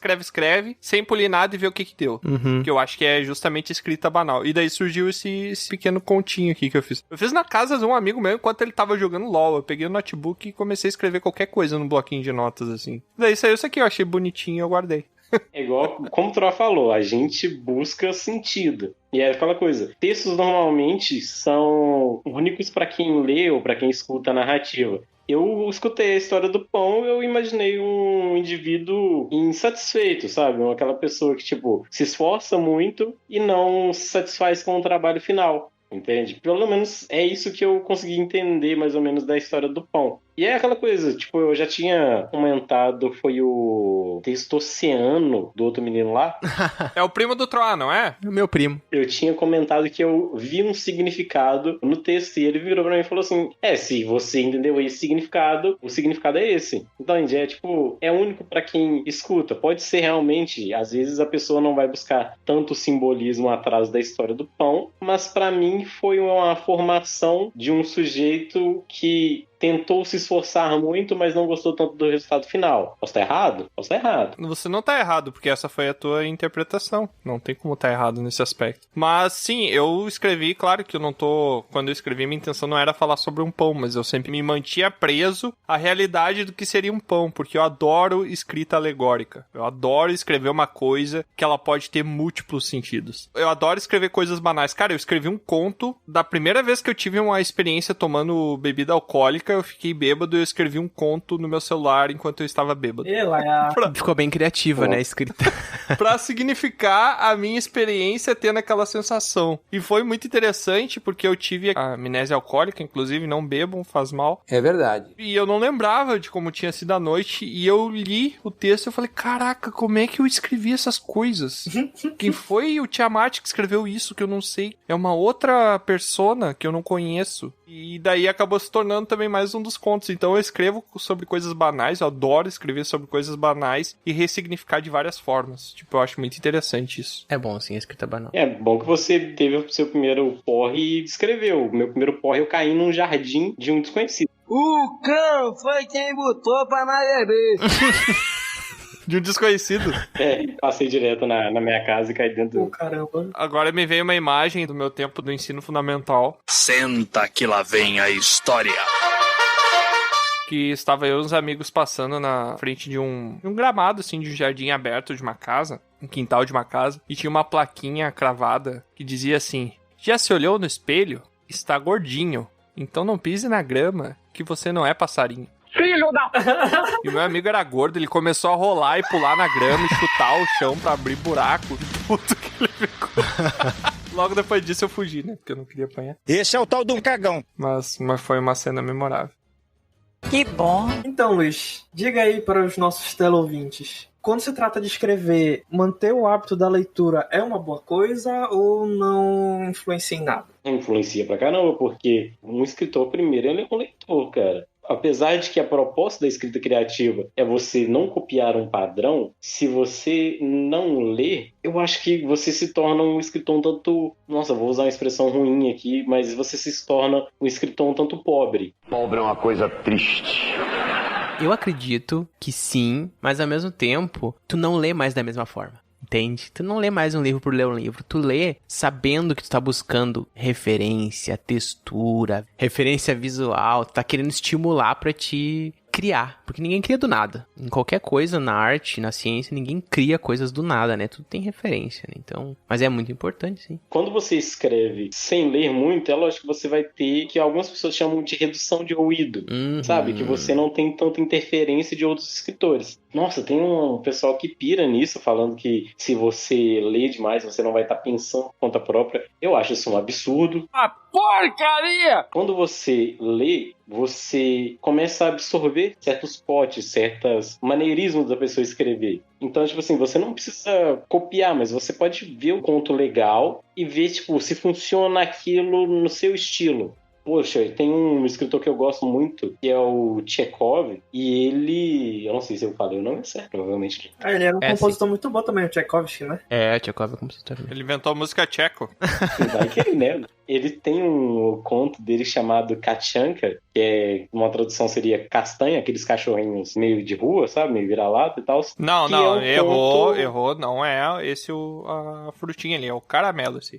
sem polir nada e vê o que deu. Uhum. Que eu acho que é justamente escrita banal. E daí surgiu esse pequeno continho aqui que eu fiz. Eu fiz na casa de um amigo meu enquanto ele tava jogando LOL. Eu peguei o notebook e comecei a escrever qualquer coisa no bloquinho de notas, assim. Daí saiu isso aqui, eu achei bonitinho e eu guardei. É igual, como o Troa falou, a gente busca sentido. E é aquela coisa, textos normalmente são únicos para quem lê ou para quem escuta a narrativa. Eu escutei a história do pão, eu imaginei um indivíduo insatisfeito, sabe? Aquela pessoa que, tipo, se esforça muito e não se satisfaz com o trabalho final. Entende? Pelo menos é isso que eu consegui entender mais ou menos da história do pão. E é aquela coisa, tipo, eu já tinha comentado, foi o texto Oceano do outro menino lá. É o primo do Troá, não é? É o meu primo. Eu tinha comentado que eu vi um significado no texto e ele virou pra mim e falou assim, se você entendeu esse significado, o significado é esse. Então, é único pra quem escuta. Pode ser realmente, às vezes a pessoa não vai buscar tanto simbolismo atrás da história do pão, mas pra mim foi uma formação de um sujeito que tentou se esforçar muito, mas não gostou tanto do resultado final. Posso estar errado? Posso estar errado. Você não tá errado, porque essa foi a tua interpretação. Não tem como estar errado nesse aspecto. Mas, sim, eu escrevi, claro que eu não tô... Quando eu escrevi, minha intenção não era falar sobre um pão, mas eu sempre me mantia preso à realidade do que seria um pão, porque eu adoro escrita alegórica. Eu adoro escrever uma coisa que ela pode ter múltiplos sentidos. Eu adoro escrever coisas banais. Cara, eu escrevi um conto da primeira vez que eu tive uma experiência tomando bebida alcoólica, eu fiquei bêbado e eu escrevi um conto no meu celular enquanto eu estava bêbado. Ficou bem criativa, né, a escrita. Pra significar a minha experiência tendo aquela sensação. E foi muito interessante porque eu tive a amnésia alcoólica, inclusive, não bebam, faz mal. É verdade. E eu não lembrava de como tinha sido a noite e eu li o texto e eu falei, caraca, como é que eu escrevi essas coisas? Quem foi o Tiamat que escreveu isso que eu não sei? É uma outra persona que eu não conheço. E daí acabou se tornando também mais um dos contos. Então eu escrevo sobre coisas banais, eu adoro escrever sobre coisas banais e ressignificar de várias formas. Tipo, eu acho muito interessante isso. É bom, sim, a escrita banal. É bom que você teve o seu primeiro porre e descreveu. O meu primeiro porre eu caí num jardim de um desconhecido. O cão foi quem botou pra nós beber. De um desconhecido. Passei direto na minha casa e caí dentro. Caramba. Agora me veio uma imagem do meu tempo do ensino fundamental. Senta que lá vem a história. Que estava eu e uns amigos passando na frente de um gramado, assim, de um jardim aberto de uma casa, um quintal de uma casa, e tinha uma plaquinha cravada que dizia assim: já se olhou no espelho? Está gordinho, então não pise na grama, que você não é passarinho. Filho da... E meu amigo era gordo, ele começou a rolar e pular na grama e chutar o chão pra abrir buraco. Puto que ele ficou. Logo depois disso eu fugi, né? Porque eu não queria apanhar. Esse é o tal do cagão. Mas foi uma cena memorável. Que bom. Então, Luiz, diga aí para os nossos teleouvintes. Quando se trata de escrever, manter o hábito da leitura é uma boa coisa ou não influencia em nada? Influencia pra caramba, porque um escritor, primeiro, ele é um leitor, cara. Apesar de que a proposta da escrita criativa é você não copiar um padrão, se você não lê, eu acho que você se torna um escritor um tanto... Nossa, vou usar uma expressão ruim aqui, mas você se torna um escritor um tanto pobre. Pobre é uma coisa triste. Eu acredito que sim, mas ao mesmo tempo, tu não lê mais da mesma forma. Entende? Tu não lê mais um livro por ler um livro. Tu lê sabendo que tu tá buscando referência, textura, referência visual. Tu tá querendo estimular pra te criar. Porque ninguém cria do nada. Em qualquer coisa, na arte, na ciência, ninguém cria coisas do nada, né? Tudo tem referência, né? Então... Mas é muito importante, sim. Quando você escreve sem ler muito, é lógico que você vai ter que algumas pessoas chamam de redução de ruído. Sabe? Que você não tem tanta interferência de outros escritores. Nossa, tem um pessoal que pira nisso, falando que se você lê demais, você não vai estar pensando por conta própria. Eu acho isso um absurdo. A porcaria! Quando você lê, você começa a absorver certos potes, certos maneirismos da pessoa escrever. Então, tipo assim, você não precisa copiar, mas você pode ver um conto legal e ver, tipo, se funciona aquilo no seu estilo. Poxa, tem um escritor que eu gosto muito, que é o Chekhov, e ele... Eu não sei se eu falei o nome certo, provavelmente. Ele era um compositor muito bom também, o Tchaikovsky, né? É, o Chekhov é compositor. Ele inventou a música tcheco. Vai que ele, né? Ele tem um conto dele chamado Kachanka, que é, uma tradução seria castanha, aqueles cachorrinhos meio de rua, sabe? Meio vira-lata e tal. Não, errou. Não é esse a frutinha ali, é o caramelo, assim.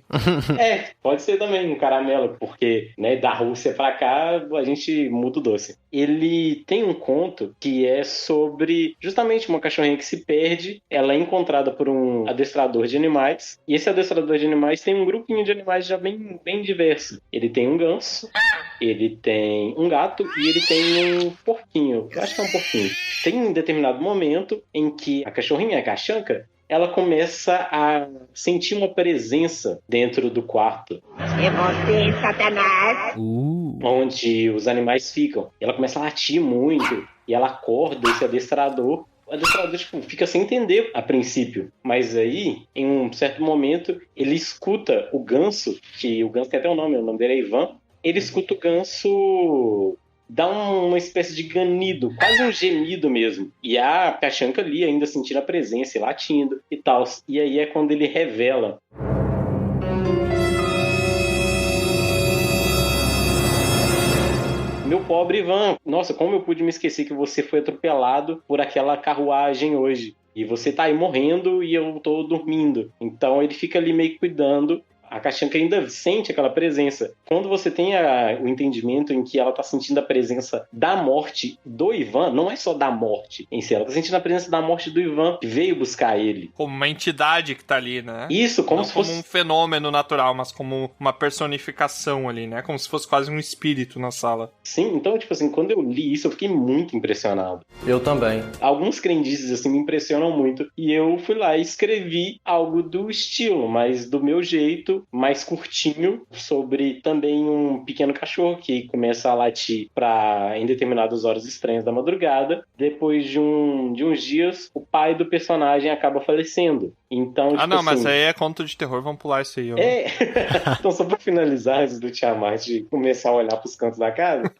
É, pode ser também um caramelo, porque, né, da Rússia pra cá, a gente muda o doce. Ele tem um conto que é sobre justamente uma cachorrinha que se perde, ela é encontrada por um adestrador de animais, e esse adestrador de animais tem um grupinho de animais já bem diverso. Ele tem um ganso, ele tem um gato e ele tem um porquinho. Eu acho que é um porquinho. Tem um determinado momento em que a cachorrinha, a Kachanka, ela começa a sentir uma presença dentro do quarto. É você, Satanás! Onde os animais ficam. Ela começa a latir muito e ela acorda esse adestrador. O adestrador, tipo, fica sem entender a princípio. Mas aí, em um certo momento, ele escuta o ganso, que o ganso tem até um nome, o nome dele é Ivan. Ele escuta o ganso dar uma espécie de ganido, quase um gemido mesmo. E a Kachanka ali ainda sentindo a presença e latindo e tal. E aí é quando ele revela. Meu pobre Ivan, nossa, como eu pude me esquecer que você foi atropelado por aquela carruagem hoje. E você tá aí morrendo e eu tô dormindo. Então ele fica ali meio cuidando. A Kachanka ainda sente aquela presença. Quando você tem o entendimento em que ela tá sentindo a presença da morte do Ivan, não é só da morte em si, ela tá sentindo a presença da morte do Ivan, que veio buscar ele. Como uma entidade que tá ali, né? Isso, como não se fosse... como um fenômeno natural, mas como uma personificação ali, né? Como se fosse quase um espírito na sala. Sim, então, tipo assim, quando eu li isso, eu fiquei muito impressionado. Eu também. Alguns crendices, assim, me impressionam muito. E eu fui lá e escrevi algo do estilo, mas do meu jeito, mais curtinho, sobre também um pequeno cachorro que começa a latir em determinadas horas estranhas da madrugada. Depois de uns dias, o pai do personagem acaba falecendo. Então, tipo não, assim, mas aí é conto de terror, vamos pular isso aí. Ó. É. Então, só pra finalizar, antes do Tiamat começar a olhar pros cantos da casa,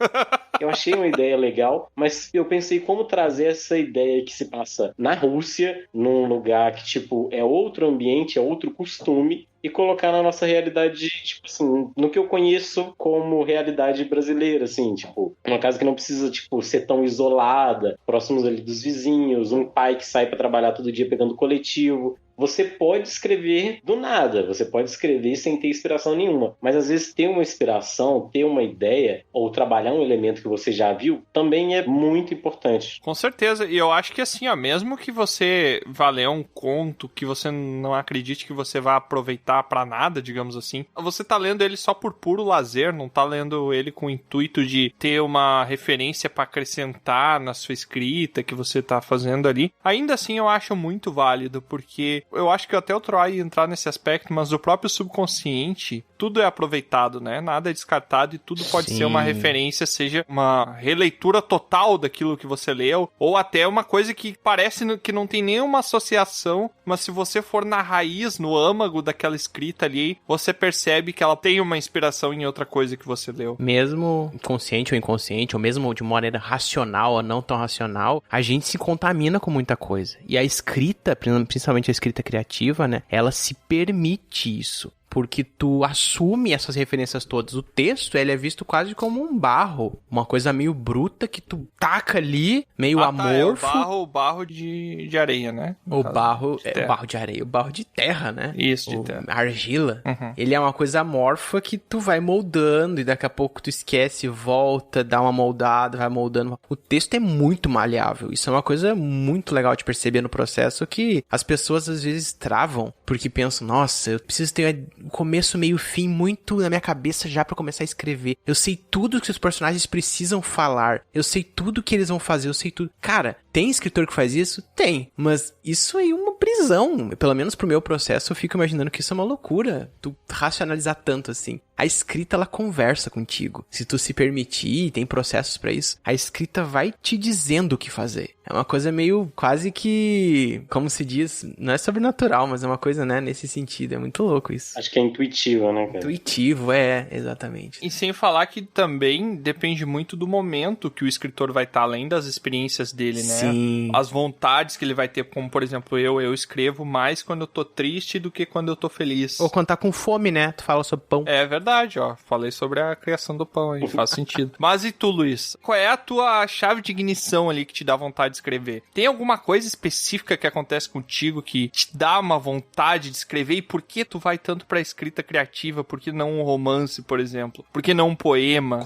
eu achei uma ideia legal, mas eu pensei como trazer essa ideia que se passa na Rússia, num lugar que, tipo, é outro ambiente, é outro costume, e colocar na nossa realidade, tipo assim, no que eu conheço como realidade brasileira, assim, tipo, uma casa que não precisa, tipo, ser tão isolada, próximos ali dos vizinhos, um pai que sai pra trabalhar todo dia pegando coletivo. você pode escrever do nada, você pode escrever sem ter inspiração nenhuma, mas às vezes ter uma inspiração, ter uma ideia, ou trabalhar um elemento que você já viu, também é muito importante. Com certeza, e eu acho que assim, ó, mesmo que você vá ler um conto que você não acredite que você vai aproveitar pra nada, digamos assim, você tá lendo ele só por puro lazer, não tá lendo ele com o intuito de ter uma referência pra acrescentar na sua escrita que você tá fazendo ali, ainda assim eu acho muito válido, porque eu acho que até o Troy ia entrar nesse aspecto, mas o próprio subconsciente, tudo é aproveitado, né? Nada é descartado e tudo pode ser uma referência, seja uma releitura total daquilo que você leu, ou até uma coisa que parece que não tem nenhuma associação, mas se você for na raiz, no âmago daquela escrita ali, você percebe que ela tem uma inspiração em outra coisa que você leu. Mesmo consciente ou inconsciente, ou mesmo de uma maneira racional ou não tão racional, a gente se contamina com muita coisa. E a escrita, principalmente a escrita criativa, né, ela se permite isso. Porque tu assume essas referências todas. O texto, ele é visto quase como um barro. Uma coisa meio bruta que tu taca ali, meio amorfo. É o barro de areia, né? O barro de areia, o barro de terra, né? Isso, de terra. Argila. Ele é uma coisa amorfa que tu vai moldando e daqui a pouco tu esquece, volta, dá uma moldada, vai moldando. O texto é muito maleável. Isso é uma coisa muito legal de perceber no processo, que as pessoas às vezes travam porque pensam, nossa, eu preciso ter o começo, meio, fim muito na minha cabeça já pra começar a escrever. Eu sei tudo que os personagens precisam falar. Eu sei tudo que eles vão fazer. Eu sei tudo. Cara, tem escritor que faz isso? Tem. Mas isso aí é uma prisão. Pelo menos pro meu processo, eu fico imaginando que isso é uma loucura. Tu racionalizar tanto assim. A escrita, ela conversa contigo. Se tu se permitir, tem processos pra isso, a escrita vai te dizendo o que fazer. É uma coisa meio, quase que, como se diz, não é sobrenatural, mas é uma coisa, né, nesse sentido. É muito louco isso. Acho que é intuitivo, né, cara? Intuitivo, exatamente. E sem falar que também depende muito do momento que o escritor vai estar, além das experiências dele, né? Sim. As vontades que ele vai ter, como, por exemplo, eu escrevo mais quando eu tô triste do que quando eu tô feliz. Ou quando tá com fome, né? Tu fala sobre pão. É verdade, ó. Falei sobre a criação do pão aí, faz sentido. Mas e tu, Luiz? Qual é a tua chave de ignição ali que te dá vontade de escrever? Tem alguma coisa específica que acontece contigo que te dá uma vontade de escrever? E por que tu vai tanto pra escrita criativa? Por que não um romance, por exemplo? Por que não um poema?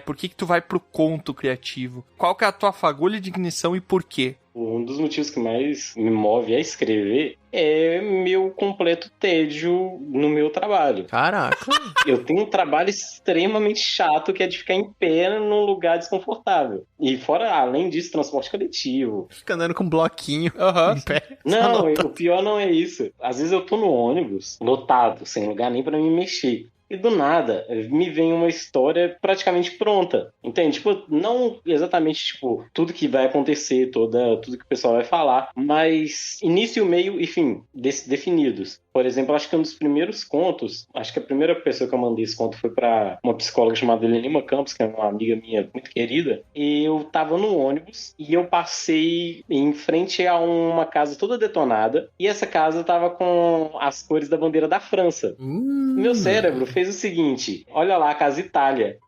Por que tu vai pro conto criativo? Qual que é a tua fagulha de ignição e por quê? Um dos motivos que mais me move a escrever é meu completo tédio no meu trabalho. Caraca! Eu tenho um trabalho extremamente chato, que é de ficar em pé num lugar desconfortável. E fora, além disso, transporte coletivo. Fica andando com um bloquinho em pé. Não, o pior não é isso. Às vezes eu tô no ônibus, lotado, sem lugar nem pra me mexer. E do nada, me vem uma história praticamente pronta. Entende? Tipo, não exatamente, tipo, tudo que vai acontecer, tudo que o pessoal vai falar, mas início, meio e fim, definidos. Por exemplo, acho que um dos primeiros contos, acho que a primeira pessoa que eu mandei esse conto foi pra uma psicóloga chamada Lima Campos, que é uma amiga minha muito querida, e eu tava no ônibus e eu passei em frente a uma casa toda detonada, e essa casa tava com as cores da bandeira da França. Meu cérebro fez o seguinte, olha lá, a casa Itália.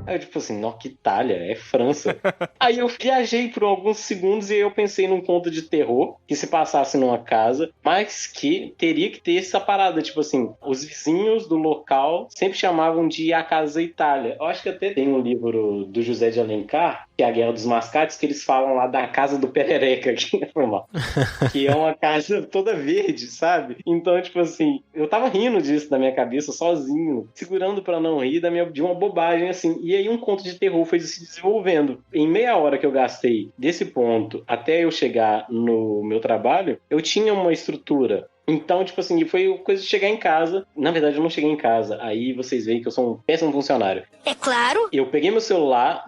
Aí eu tipo assim, não, que Itália, é França. Aí eu viajei por alguns segundos e eu pensei num conto de terror que se passasse numa casa, mas que teria que ter essa parada, tipo assim, os vizinhos do local sempre chamavam de A Casa Itália. Eu acho que até tem um livro do José de Alencar, que é A Guerra dos Mascates, que eles falam lá da Casa do Perereca, que é uma casa toda verde, sabe? Então, tipo assim, eu tava rindo disso da minha cabeça, sozinho, segurando pra não rir de uma bobagem, assim. E aí um conto de terror foi se desenvolvendo. Em meia hora que eu gastei desse ponto até eu chegar no meu trabalho, eu tinha uma estrutura. Então, tipo assim, foi coisa de chegar em casa. Na verdade, eu não cheguei em casa. Aí vocês veem que eu sou um péssimo funcionário. É claro. Eu peguei meu celular,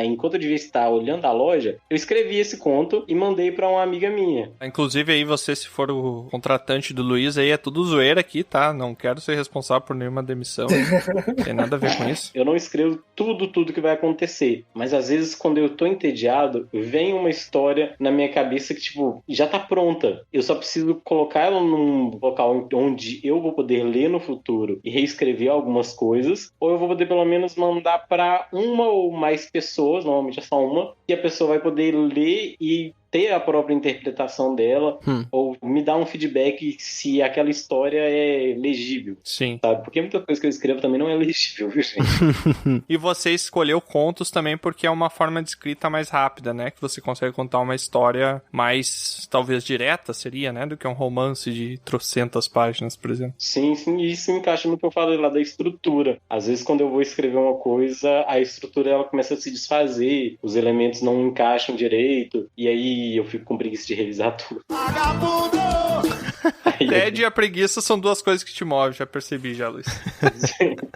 enquanto eu devia estar olhando a loja, eu escrevi esse conto e mandei pra uma amiga minha. Inclusive, aí você, se for o contratante do Luiz, aí é tudo zoeira aqui, tá? Não quero ser responsável por nenhuma demissão. Não tem nada a ver com isso. Eu não escrevo tudo que vai acontecer. Mas às vezes, quando eu tô entediado, vem uma história na minha cabeça que, tipo, já tá pronta. Eu só preciso colocar ela num local onde eu vou poder ler no futuro e reescrever algumas coisas, ou eu vou poder pelo menos mandar para uma ou mais pessoas, normalmente é só uma, e a pessoa vai poder ler e ter a própria interpretação dela, ou me dar um feedback se aquela história é legível. Sim. Sabe? Porque muita coisa que eu escrevo também não é legível, viu, gente? E você escolheu contos também porque é uma forma de escrita mais rápida, né? Que você consegue contar uma história mais, talvez, direta, seria, né? Do que um romance de trocentas páginas, por exemplo. Sim, e isso encaixa no que eu falei lá da estrutura. Às vezes, quando eu vou escrever uma coisa, a estrutura ela começa a se desfazer, os elementos não encaixam direito, e aí eu fico com preguiça de revisar tudo. Tédio e a preguiça são duas coisas que te movem, já percebi já, Luiz.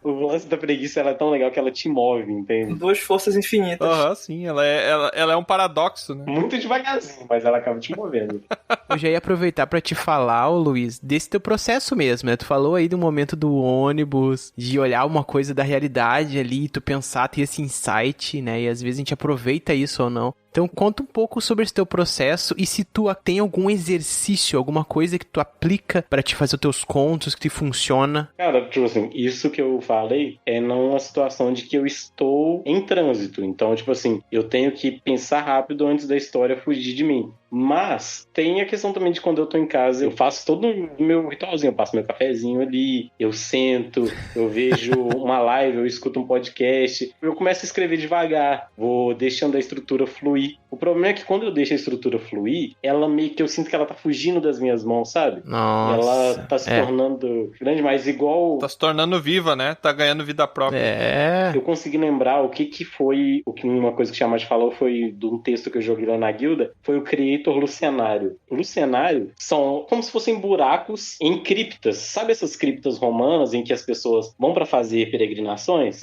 O lance da preguiça ela é tão legal que ela te move, entende? Duas forças infinitas. Sim, ela é um paradoxo, né? Muito devagarzinho, mas ela acaba te movendo. Eu já ia aproveitar pra te falar, Luiz, desse teu processo mesmo, né? Tu falou aí do momento do ônibus, de olhar uma coisa da realidade ali, tu pensar, ter esse insight, né? E às vezes a gente aproveita isso ou não. Então conta um pouco sobre esse teu processo e se tu tem algum exercício, alguma coisa que tu aplica pra te fazer os teus contos, que te funciona. Cara, tipo assim, isso que eu falei é numa situação de que eu estou em trânsito. Então, tipo assim, eu tenho que pensar rápido antes da história fugir de mim. Mas tem a questão também de quando eu tô em casa, eu faço todo o meu ritualzinho, eu passo meu cafezinho ali, eu sento, eu vejo uma live, eu escuto um podcast, eu começo a escrever devagar, vou deixando a estrutura fluir. O problema é que quando eu deixo a estrutura fluir, ela meio que eu sinto que ela tá fugindo das minhas mãos, sabe? Nossa. Ela tá se tornando grande, mas igual... Tá se tornando viva, né? Tá ganhando vida própria. Eu consegui lembrar o que foi, uma coisa que o Tiamat falou foi de um texto que eu joguei lá na guilda, foi o Creator Lucenário. O Lucenário são como se fossem buracos em criptas. Sabe essas criptas romanas em que as pessoas vão para fazer peregrinações?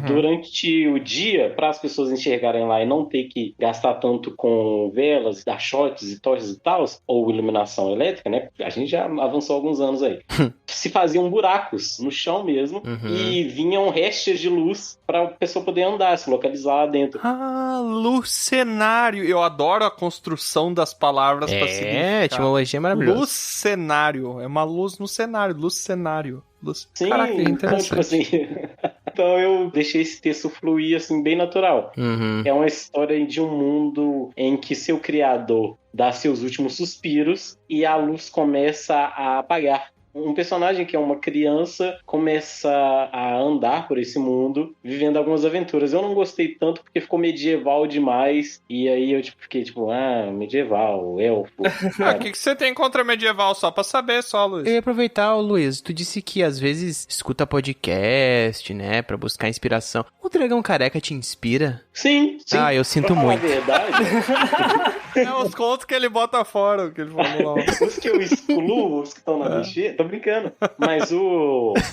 Durante o dia, para as pessoas enxergarem lá e não ter que gastar tanto com velas, achotes e tochas e tal, ou iluminação elétrica, né? A gente já avançou alguns anos aí. Se faziam buracos no chão mesmo e vinham restes de luz para a pessoa poder andar, se localizar lá dentro. Lucenário. Eu adoro a construção das palavras para significar. Etimologia é maravilhosa. Lucenário. É uma luz no cenário. Lucenário. Sim, caraca, que então, tipo assim... Então eu deixei esse texto fluir assim, bem natural. É uma história de um mundo em que seu criador dá seus últimos suspiros e a luz começa a apagar. Um personagem que é uma criança começa a andar por esse mundo, vivendo algumas aventuras. Eu não gostei tanto porque ficou medieval demais. E aí eu fiquei medieval, elfo. O que você tem contra medieval? Só pra saber, Luiz. Eu ia aproveitar, Luiz, tu disse que às vezes escuta podcast, né, pra buscar inspiração. O Dragão Careca te inspira? Sim. Ah, eu sinto muito. Na verdade... os contos que ele bota fora, que ele falou lá. Os que eu excluo, os que estão na lixeira, tô brincando. Mas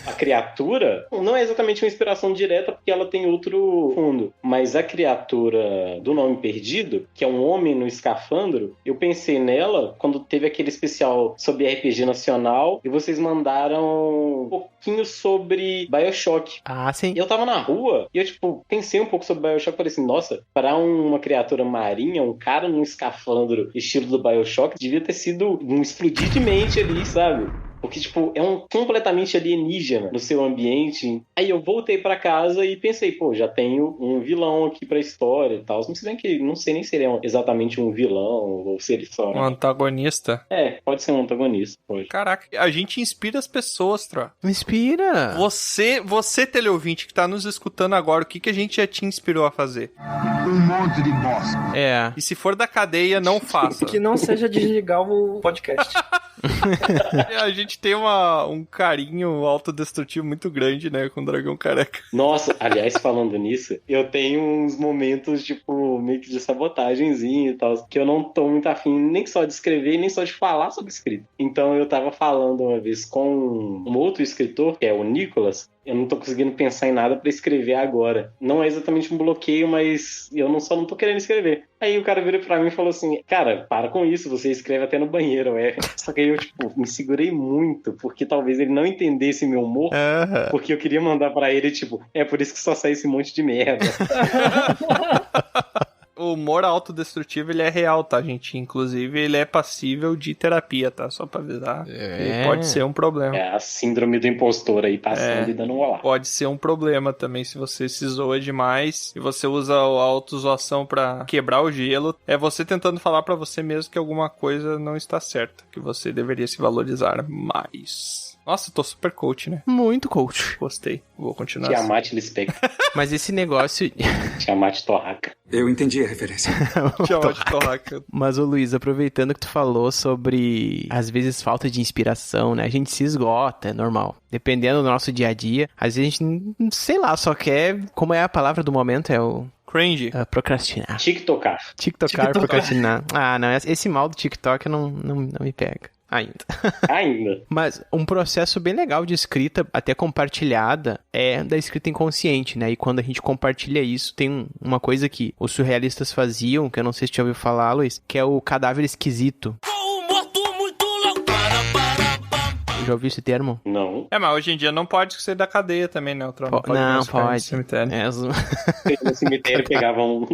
a criatura não é exatamente uma inspiração direta, porque ela tem outro fundo. Mas a criatura do Nome Perdido, que é um homem no escafandro, eu pensei nela quando teve aquele especial sobre RPG nacional e vocês mandaram um pouquinho sobre BioShock. Ah, sim. E eu tava na rua e eu, pensei um pouco sobre BioShock e falei assim, nossa, para uma criatura marinha, um cara num escafandro estilo do BioShock, devia ter sido um explodir de mente ali, sabe? Porque, é um completamente alienígena no seu ambiente. Aí eu voltei pra casa e pensei, já tenho um vilão aqui pra história e tal. Não sei nem se ele é exatamente um vilão ou se ele só... Um antagonista? Pode ser um antagonista, pode. Caraca, a gente inspira as pessoas, Tro. Inspira! Você, teleouvinte, que tá nos escutando agora, o que a gente já te inspirou a fazer? Um monte de bosta. E se for da cadeia, não faça. Que não seja desligar o podcast. A gente tem um carinho autodestrutivo muito grande, né, com o Dragão Careca. Nossa, aliás, falando nisso, eu tenho uns momentos, meio que de sabotagemzinho e tal, que eu não tô muito afim nem só de escrever, nem só de falar sobre escrita. Então eu tava falando uma vez com um outro escritor, que é o Nicolas. Eu não tô conseguindo pensar em nada pra escrever agora. Não é exatamente um bloqueio, mas eu não tô querendo escrever. Aí o cara virou pra mim e falou assim, cara, para com isso, você escreve até no banheiro, Só que aí eu, me segurei muito, porque talvez ele não entendesse meu humor, porque eu queria mandar pra ele, é por isso que só sai esse monte de merda. o humor autodestrutivo, ele é real, tá, gente? Inclusive, ele é passível de terapia, tá? Só pra avisar. Ele pode ser um problema. É a síndrome do impostor aí passando e dando um olá. Pode ser um problema também se você se zoa demais e você usa a autozoação pra quebrar o gelo. É você tentando falar pra você mesmo que alguma coisa não está certa, que você deveria se valorizar mais. Nossa, eu tô super coach, né? Muito coach. Gostei. Vou continuar. Tiamat Lispector. Mas esse negócio... Tiamat Torraca. Eu entendi a referência. Tiamat Torraca. Mas, ô Luiz, aproveitando que tu falou sobre, às vezes, falta de inspiração, né? A gente se esgota, é normal. Dependendo do nosso dia a dia. Às vezes a gente, sei lá, só quer... Como é a palavra do momento? É o... Cringe. Procrastinar. TikTokar. TikTokar, procrastinar. Ah, não. Esse mal do TikTok não me pega. Ainda. Mas um processo bem legal de escrita, até compartilhada, é da escrita inconsciente, né? E quando a gente compartilha isso, tem uma coisa que os surrealistas faziam, que eu não sei se você já ouviu falar, Luiz, que é o cadáver esquisito. Já ouviu esse termo? Não. Mas hoje em dia não pode ser da cadeia também, né? O trono não pode. No cemitério. No cemitério pegavam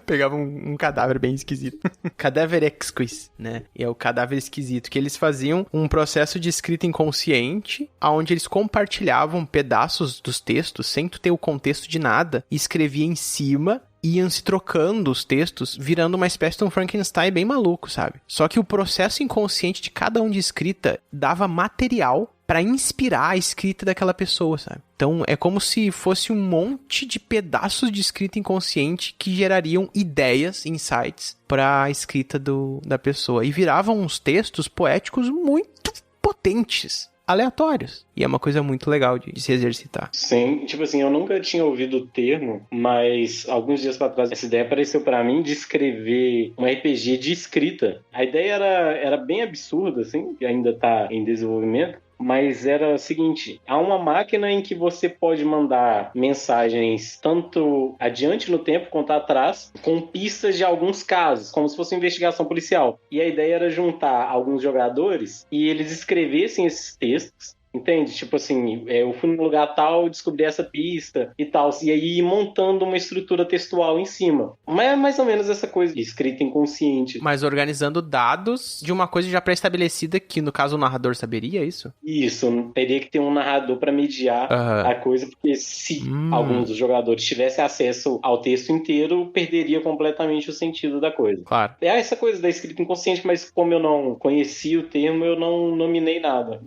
pegavam um cadáver bem esquisito. Cadáver exquis, né? E é o cadáver esquisito, que eles faziam um processo de escrita inconsciente, onde eles compartilhavam pedaços dos textos, sem tu ter o contexto de nada, e escrevia em cima, iam se trocando os textos, virando uma espécie de um Frankenstein bem maluco, sabe? Só que o processo inconsciente de cada um de escrita dava material pra inspirar a escrita daquela pessoa, sabe? Então, é como se fosse um monte de pedaços de escrita inconsciente que gerariam ideias, insights, pra escrita da pessoa. E viravam uns textos poéticos muito potentes, aleatórios. E é uma coisa muito legal de se exercitar. Sim, tipo assim, eu nunca tinha ouvido o termo, mas alguns dias pra trás essa ideia apareceu pra mim de escrever um RPG de escrita. A ideia era bem absurda, assim, que ainda tá em desenvolvimento. Mas era o seguinte, há uma máquina em que você pode mandar mensagens tanto adiante no tempo quanto atrás, com pistas de alguns casos, como se fosse uma investigação policial. E a ideia era juntar alguns jogadores e eles escrevessem esses textos. Entende? Tipo assim, eu fui num lugar tal, descobri essa pista e tal. E aí ir montando uma estrutura textual em cima. Mas é mais ou menos essa coisa de escrita inconsciente. Mas organizando dados de uma coisa já pré-estabelecida que, no caso, o narrador saberia isso? Isso, teria que ter um narrador para mediar a coisa, porque se alguns dos jogadores tivessem acesso ao texto inteiro, perderia completamente o sentido da coisa. Claro. É essa coisa da escrita inconsciente, mas como eu não conhecia o termo, eu não nominei nada.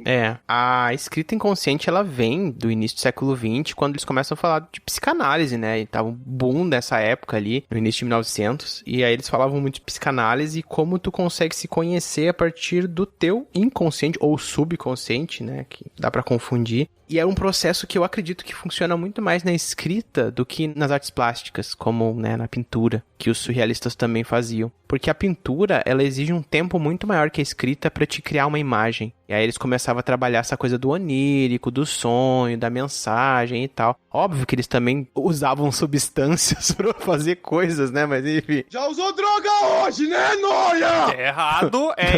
A escrita inconsciente, ela vem do início do século XX, quando eles começam a falar de psicanálise, né? E tava um boom dessa época ali, no início de 1900, e aí eles falavam muito de psicanálise e como tu consegue se conhecer a partir do teu inconsciente, ou subconsciente, né? Que dá pra confundir. E é um processo que eu acredito que funciona muito mais na escrita do que nas artes plásticas, como, né, na pintura, que os surrealistas também faziam. Porque a pintura, ela exige um tempo muito maior que a escrita para te criar uma imagem. E aí eles começavam a trabalhar essa coisa do onírico, do sonho, da mensagem e tal. Óbvio que eles também usavam substâncias para fazer coisas, né? Mas enfim. Já usou droga hoje, né, Noia? É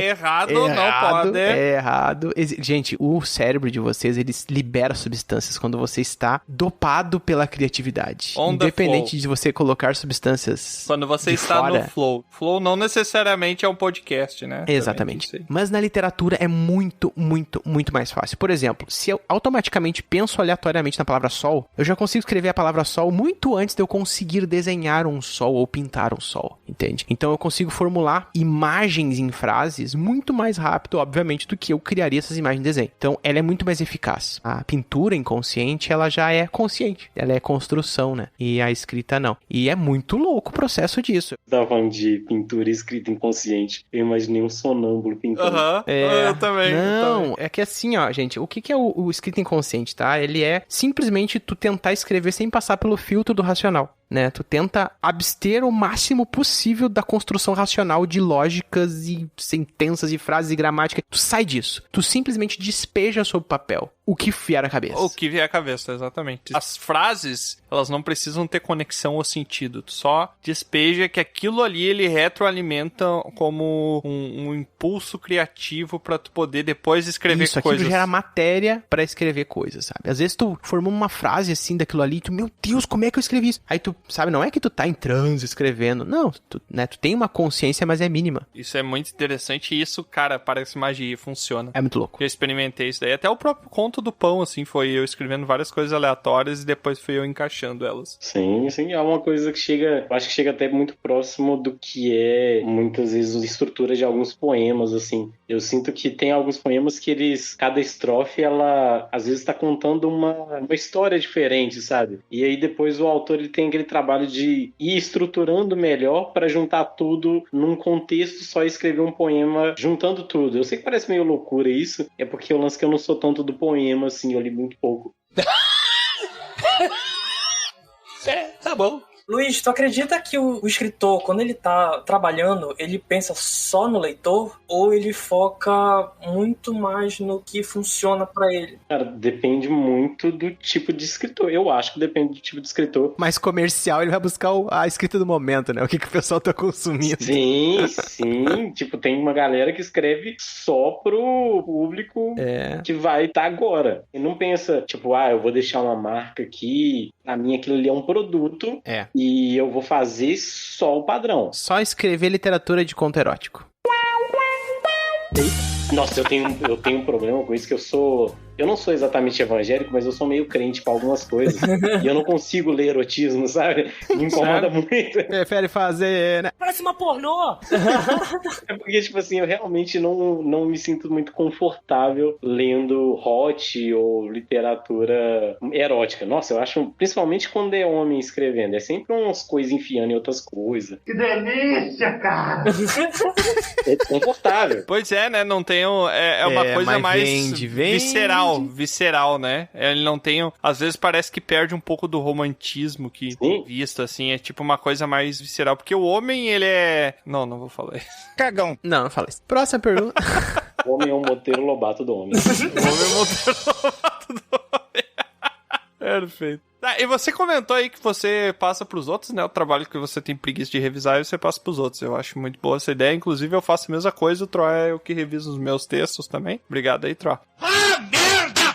errado, não pode. É errado. Gente, o cérebro de vocês, ele libera substâncias quando você está dopado pela criatividade. Independente de você colocar substâncias quando você está fora. no flow. Flow não necessariamente é um podcast, né? Exatamente. Mas na literatura é muito mais fácil. Por exemplo, se eu automaticamente penso aleatoriamente na palavra sol, eu já consigo escrever a palavra sol muito antes de eu conseguir desenhar um sol ou pintar um sol, entende? Então eu consigo formular imagens em frases muito mais rápido, obviamente, do que eu criaria essas imagens em desenho. Então ela é muito mais eficaz. A pintura inconsciente, ela já é consciente. Ela é construção, né? E a escrita não. E é muito louco o processo disso. Você tava falando de pintura e escrita inconsciente. Eu imaginei um sonâmbulo pintando. Eu também. Não, é que assim, ó, gente, o que é o escrita inconsciente, tá? Ele é simplesmente tu tentar escrever sem passar pelo filtro do racional, né? Tu tenta abster o máximo possível da construção racional de lógicas e sentenças e frases e gramática. Tu sai disso. Tu simplesmente despeja sobre o papel o que vier à cabeça. O que vier à cabeça, exatamente. As frases, elas não precisam ter conexão ou sentido. Tu só despeja que aquilo ali, ele retroalimenta como um impulso criativo pra tu poder depois escrever coisas. Isso, coisas. aquilo gera matéria pra escrever coisas, sabe? Às vezes tu formou uma frase assim daquilo ali e tu, meu Deus, como é que eu escrevi isso? Aí tu sabe? Não é que tu tá em transe escrevendo. Não, tu tem uma consciência, mas é mínima. Isso é muito interessante e isso, cara, parece magia, funciona. É muito louco. Eu experimentei isso daí. Até o próprio conto do pão, assim, foi eu escrevendo várias coisas aleatórias e depois fui eu encaixando elas. Sim, é uma coisa que chega, eu acho que chega até muito próximo do que é, muitas vezes, a estrutura de alguns poemas, assim. Eu sinto que tem alguns poemas que cada estrofe, ela, às vezes, tá contando uma história diferente, sabe? E aí, depois, o autor, ele tem aquele trabalho de ir estruturando melhor pra juntar tudo num contexto só e escrever um poema juntando tudo. Eu sei que parece meio loucura isso, é porque eu lance que eu não sou tanto do poema, assim, eu li muito pouco. Tá bom. Luiz, tu acredita que o escritor, quando ele tá trabalhando, ele pensa só no leitor ou ele foca muito mais no que funciona pra ele? Cara, depende muito do tipo de escritor. Eu acho que depende do tipo de escritor. Mais comercial, ele vai buscar a escrita do momento, né? O que o pessoal tá consumindo. Sim. Tipo, tem uma galera que escreve só pro público que vai estar agora. E não pensa, tipo, eu vou deixar uma marca aqui. Pra mim, aquilo ali é um produto. E eu vou fazer só o padrão. Só escrever literatura de conto erótico. Nossa, eu tenho um problema com isso, que eu não sou exatamente evangélico, mas eu sou meio crente pra algumas coisas. E eu não consigo ler erotismo, sabe? Me incomoda muito. Prefere fazer, né? Parece uma pornô! É porque, tipo assim, eu realmente não me sinto muito confortável lendo hot ou literatura erótica. Nossa, eu acho, principalmente quando é homem escrevendo, é sempre umas coisas enfiando em outras coisas. Que delícia, cara! É confortável. Pois é, né? Não tem... É uma coisa mais vende. Visceral, né? Ele não tem... Às vezes parece que perde um pouco do romantismo que visto, assim. É tipo uma coisa mais visceral. Porque o homem, ele é... Não vou falar isso. Cagão. Não fala isso. Próxima pergunta. O homem é um Monteiro Lobato do homem. O homem é um Monteiro Lobato do homem. Perfeito. E você comentou aí que você passa pros outros, né? O trabalho que você tem preguiça de revisar e você passa pros outros. Eu acho muito boa essa ideia. Inclusive, eu faço a mesma coisa. O Tro é o que revisa os meus textos também. Obrigado aí, Tro.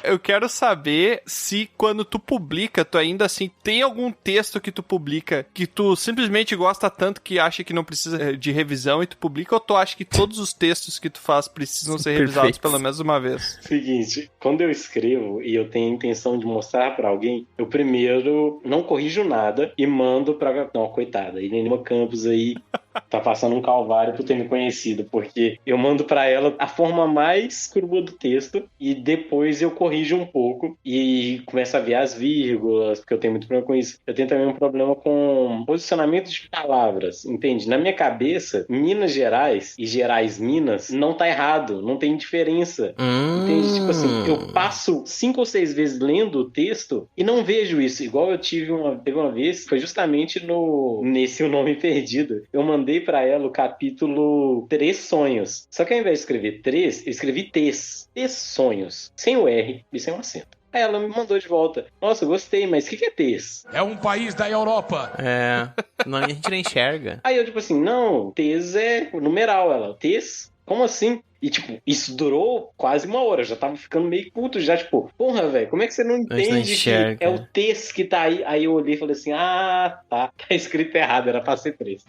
Eu quero saber se quando tu publica, tu ainda assim, tem algum texto que tu publica que tu simplesmente gosta tanto que acha que não precisa de revisão e tu publica, ou tu acha que todos os textos que tu faz precisam ser revisados pelo menos uma vez? Seguinte, quando eu escrevo e eu tenho a intenção de mostrar pra alguém, eu primeiro não corrijo nada e mando pra... Não, coitada, a Nenima Campos aí tá passando um calvário por ter me conhecido, porque eu mando pra ela a forma mais crua do texto e depois eu corrijo um pouco e começo a ver as vírgulas, porque eu tenho muito problema com isso. Eu tenho também um problema com posicionamento de palavras, entende? Na minha cabeça, Minas Gerais e Gerais Minas não tá errado, não tem diferença. Entende? Tipo assim, eu passo 5 ou 6 vezes lendo o texto e não vejo isso. Igual eu teve uma vez, foi justamente nesse O Nome Perdido. Eu mandei pra ela o capítulo 3 Sonhos. Só que ao invés de escrever 3, eu escrevi T's Sonhos. Sem o R e sem o acento. Aí ela me mandou de volta. Nossa, gostei, mas o que é T's? É um país da Europa. A gente não enxerga. Aí eu tipo assim, não, T's é numeral. Ela, T's? Como assim? E, tipo, isso durou quase 1 hora. Eu já tava ficando meio puto já, tipo, porra, velho, como é que você não entende que é o texto que tá aí? Aí eu olhei e falei assim, tá escrito errado, era pra ser 3.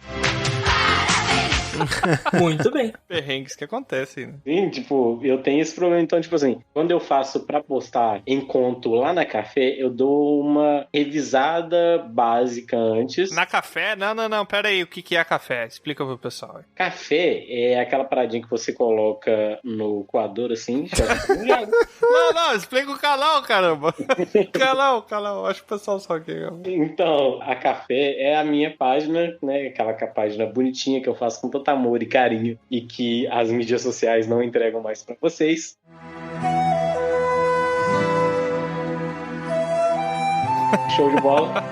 Muito bem. Perrengues que acontecem, né? Sim, tipo, eu tenho esse problema. Então, tipo assim, quando eu faço pra postar em conto lá na Café, eu dou uma revisada básica antes. Na Café? Não, pera aí, o que é a Café? Explica pro pessoal. Café é aquela paradinha que você coloca no coador, assim. Não, explica o canal, caramba. Canal, acho que o pessoal só quer. Então, a Café é a minha página, né? Aquela página bonitinha que eu faço com tanto amor e carinho e que as mídias sociais não entregam mais pra vocês. Show de bola.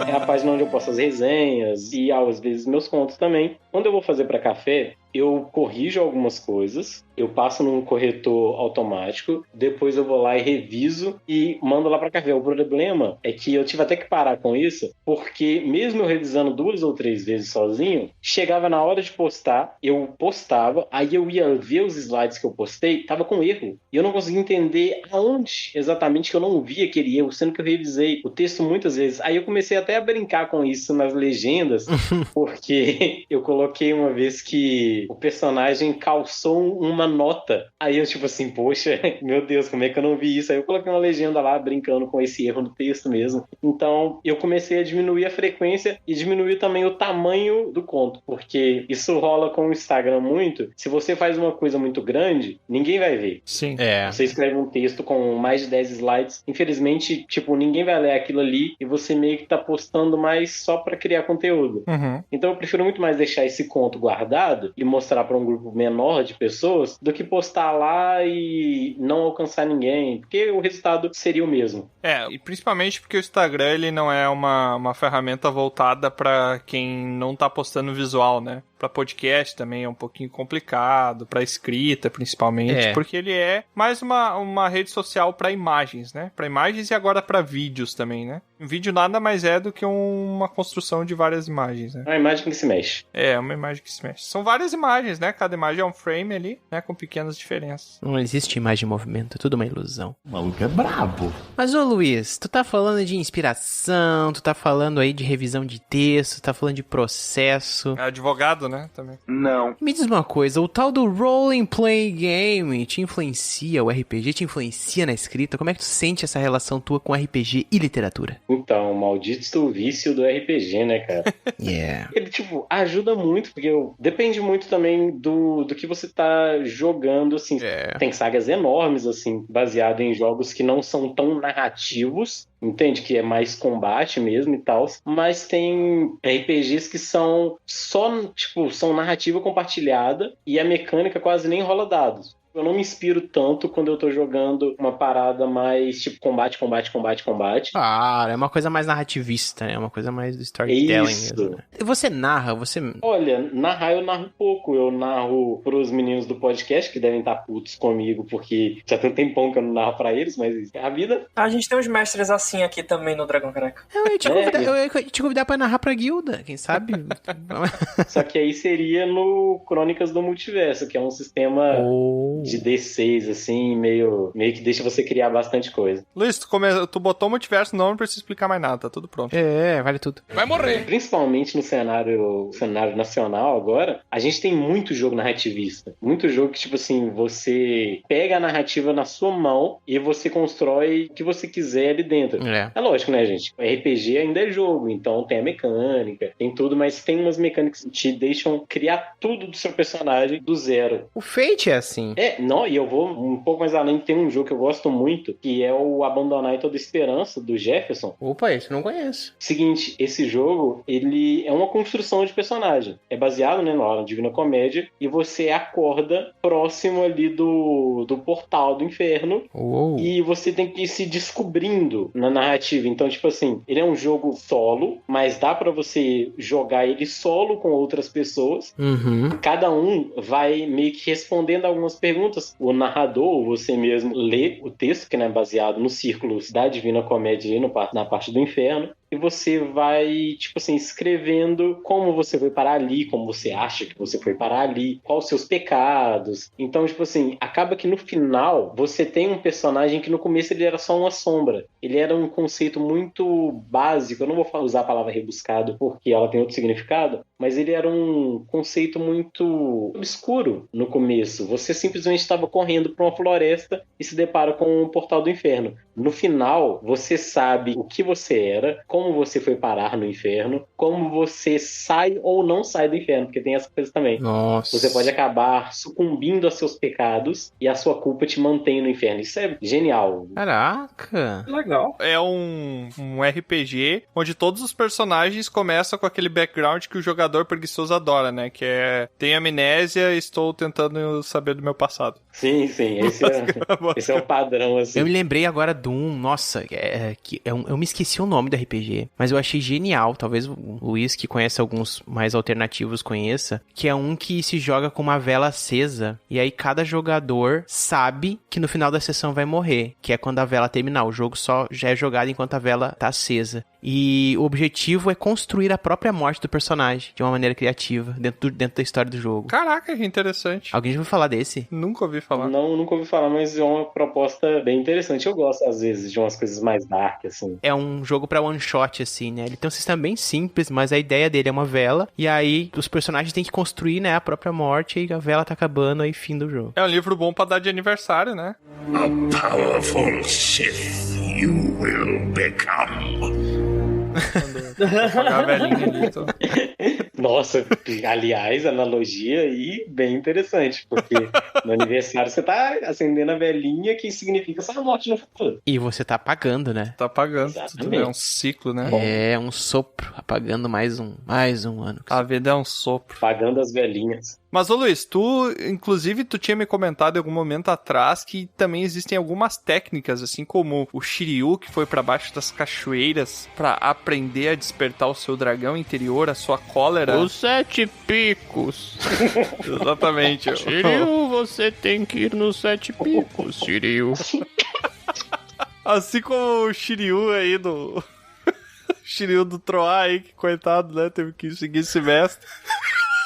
É a página onde eu posto as resenhas e às vezes meus contos também. Quando eu vou fazer pra Café, eu corrijo algumas coisas, eu passo num corretor automático, depois eu vou lá e reviso e mando lá pra Carvel. O problema é que eu tive até que parar com isso, porque mesmo eu revisando 2 ou 3 vezes sozinho, chegava na hora de postar, eu postava, aí eu ia ver os slides que eu postei, tava com erro. E eu não conseguia entender aonde exatamente que eu não vi aquele erro, sendo que eu revisei o texto muitas vezes. Aí eu comecei até a brincar com isso nas legendas, porque eu coloquei uma vez que o personagem calçou uma nota. Aí eu tipo assim, poxa, meu Deus, como é que eu não vi isso? Aí eu coloquei uma legenda lá, brincando com esse erro no texto mesmo. Então eu comecei a diminuir a frequência e diminuir também o tamanho do conto, porque isso rola com o Instagram muito. Se você faz uma coisa muito grande, ninguém vai ver. Sim. Você escreve um texto com mais de 10 slides, infelizmente, tipo, ninguém vai ler aquilo ali e você meio que tá postando mais só pra criar conteúdo. Então eu prefiro muito mais deixar esse conto guardado e mostrar pra um grupo menor de pessoas do que postar lá e não alcançar ninguém, porque o resultado seria o mesmo. E principalmente porque o Instagram, ele não é uma ferramenta voltada pra quem não tá postando visual, né? Pra podcast também é um pouquinho complicado, pra escrita principalmente, porque ele é mais uma rede social pra imagens, né? Pra imagens e agora pra vídeos também, né? Um vídeo nada mais é do que uma construção de várias imagens, né? Uma imagem que se mexe. Uma imagem que se mexe. São várias imagens, né? Cada imagem é um frame ali, né? Com pequenas diferenças. Não existe imagem em movimento, é tudo uma ilusão. O maluco é brabo. Mas, ô Luiz, tu tá falando de inspiração, tu tá falando aí de revisão de texto, tu tá falando de processo. É advogado, né? Também. Não. Me diz uma coisa, o tal do Role Play Game te influencia, o RPG te influencia na escrita? Como é que tu sente essa relação tua com RPG e literatura? Então, maldito vício do RPG, né, cara? Ele, tipo, ajuda muito, porque depende muito também do que você tá jogando, assim. Tem sagas enormes, assim, baseadas em jogos que não são tão narrativos, entende? Que é mais combate mesmo e tal. Mas tem RPGs que são só, tipo, são narrativa compartilhada e a mecânica quase nem rola dados. Eu não me inspiro tanto quando eu tô jogando uma parada mais tipo combate. Ah, é uma coisa mais narrativista, né? É uma coisa mais do storytelling mesmo. Né? E você narra, Olha, narrar eu narro pouco. Eu narro pros meninos do podcast, que devem estar putos comigo, porque já tem um tempão que eu não narro pra eles, mas é a vida. A gente tem uns mestres assim aqui também no Dragão Careca. Eu ia te convidar pra narrar pra guilda, quem sabe? Só que aí seria no Crônicas do Multiverso, que é um sistema de D6, assim, meio que deixa você criar bastante coisa. Luiz, tu botou o multiverso, não precisa explicar mais nada, tá tudo pronto. Vale tudo. Vai morrer! Principalmente no cenário nacional agora, a gente tem muito jogo narrativista. Muito jogo que, tipo assim, você pega a narrativa na sua mão e você constrói o que você quiser ali dentro. É lógico, né, gente? O RPG ainda é jogo, então tem a mecânica, tem tudo, mas tem umas mecânicas que te deixam criar tudo do seu personagem do zero. O Fate é assim. Não, e eu vou um pouco mais além. Tem um jogo que eu gosto muito, que é o Abandonar Toda Esperança, do Jefferson. Opa, esse eu não conheço. Seguinte, esse jogo, ele é uma construção de personagem. É baseado, né, na Divina Comédia, e você acorda próximo ali do portal do inferno. E você tem que ir se descobrindo na narrativa. Então, tipo assim, ele é um jogo solo, mas dá pra você jogar ele solo com outras pessoas. Cada um vai meio que respondendo algumas perguntas. O narrador, você mesmo, lê o texto, que é baseado nos círculos da Divina Comédia na parte do inferno. E você vai, tipo assim, escrevendo como você foi parar ali, como você acha que você foi parar ali, quais os seus pecados. Então, tipo assim, acaba que no final você tem um personagem que no começo ele era só uma sombra. Ele era um conceito muito básico. Eu não vou usar a palavra rebuscado porque ela tem outro significado, mas ele era um conceito muito obscuro no começo. Você simplesmente estava correndo para uma floresta e se depara com um portal do inferno. No final, você sabe o que você era, como você foi parar no inferno, como você sai ou não sai do inferno, porque tem essa coisa também. Nossa. Você pode acabar sucumbindo a seus pecados e a sua culpa te mantém no inferno. Isso é genial. Caraca. Legal. É um RPG onde todos os personagens começam com aquele background que o jogador preguiçoso adora, né? Que é, tem amnésia e estou tentando saber do meu passado. Sim. Esse é o padrão, assim. Eu me lembrei agora de um, nossa, eu me esqueci o nome do RPG, RPG, mas eu achei genial, talvez o Luiz, que conhece alguns mais alternativos, conheça, que é um que se joga com uma vela acesa, e aí cada jogador sabe que no final da sessão vai morrer, que é quando a vela terminar. O jogo só já é jogado enquanto a vela tá acesa. E o objetivo é construir a própria morte do personagem de uma maneira criativa, dentro da história do jogo. Caraca, que interessante. Alguém já ouviu falar desse? Nunca ouvi falar. Não, nunca ouvi falar, mas é uma proposta bem interessante. Eu gosto, às vezes, de umas coisas mais dark, assim. É um jogo pra one shot, assim, né? Ele tem um sistema bem simples, mas a ideia dele é uma vela, e aí os personagens têm que construir, né, a própria morte, e a vela tá acabando, aí fim do jogo. É um livro bom pra dar de aniversário, né? A powerful Sith you will become. Apagar a velhinha ali, então. Nossa, aliás, analogia aí bem interessante, porque no aniversário você tá acendendo a velhinha, que significa sua morte no futuro. E você tá apagando, né? Tá apagando. Tudo é um ciclo, né? É um sopro, apagando mais um ano. A vida é um sopro. Apagando as velhinhas. Mas, ô Luiz, inclusive, tu tinha me comentado em algum momento atrás que também existem algumas técnicas, assim como o Shiryu, que foi pra baixo das cachoeiras pra aprender a despertar o seu dragão interior, a sua cólera. Os 7 picos. Exatamente. Shiryu, você tem que ir nos 7 picos, Shiryu. Assim como o Shiryu aí do... Shiryu do Troá aí, que coitado, né? Teve que seguir esse mestre.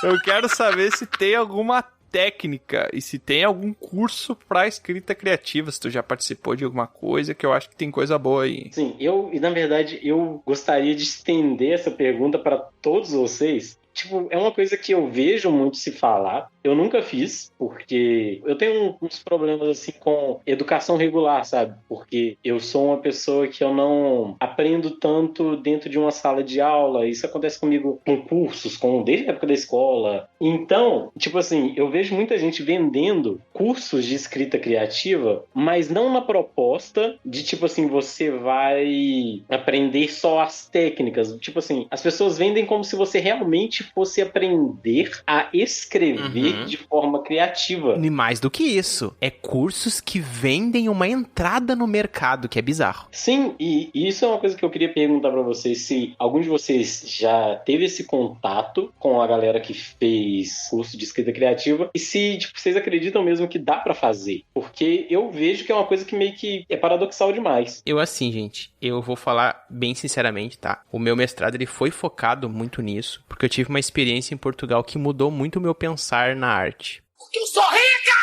Eu quero saber se tem alguma técnica e se tem algum curso pra escrita criativa, se tu já participou de alguma coisa, que eu acho que tem coisa boa aí. Sim, na verdade, eu gostaria de estender essa pergunta para todos vocês. Tipo, é uma coisa que eu vejo muito se falar. Eu nunca fiz, porque eu tenho uns problemas, assim, com educação regular, sabe? Porque eu sou uma pessoa que eu não aprendo tanto dentro de uma sala de aula. Isso acontece comigo com cursos, desde a época da escola. Então, tipo assim, eu vejo muita gente vendendo cursos de escrita criativa, mas não na proposta de, tipo assim, você vai aprender só as técnicas. Tipo assim, as pessoas vendem como se você realmente fosse aprender a escrever de forma criativa. E mais do que isso, é cursos que vendem uma entrada no mercado, que é bizarro. Sim, e isso é uma coisa que eu queria perguntar pra vocês, se algum de vocês já teve esse contato com a galera que fez curso de escrita criativa, e se, tipo, vocês acreditam mesmo que dá pra fazer. Porque eu vejo que é uma coisa que meio que é paradoxal demais. Eu assim, gente, eu vou falar bem sinceramente, tá? O meu mestrado, ele foi focado muito nisso, porque eu tive uma experiência em Portugal que mudou muito o meu pensar na arte. Porque eu sou rica!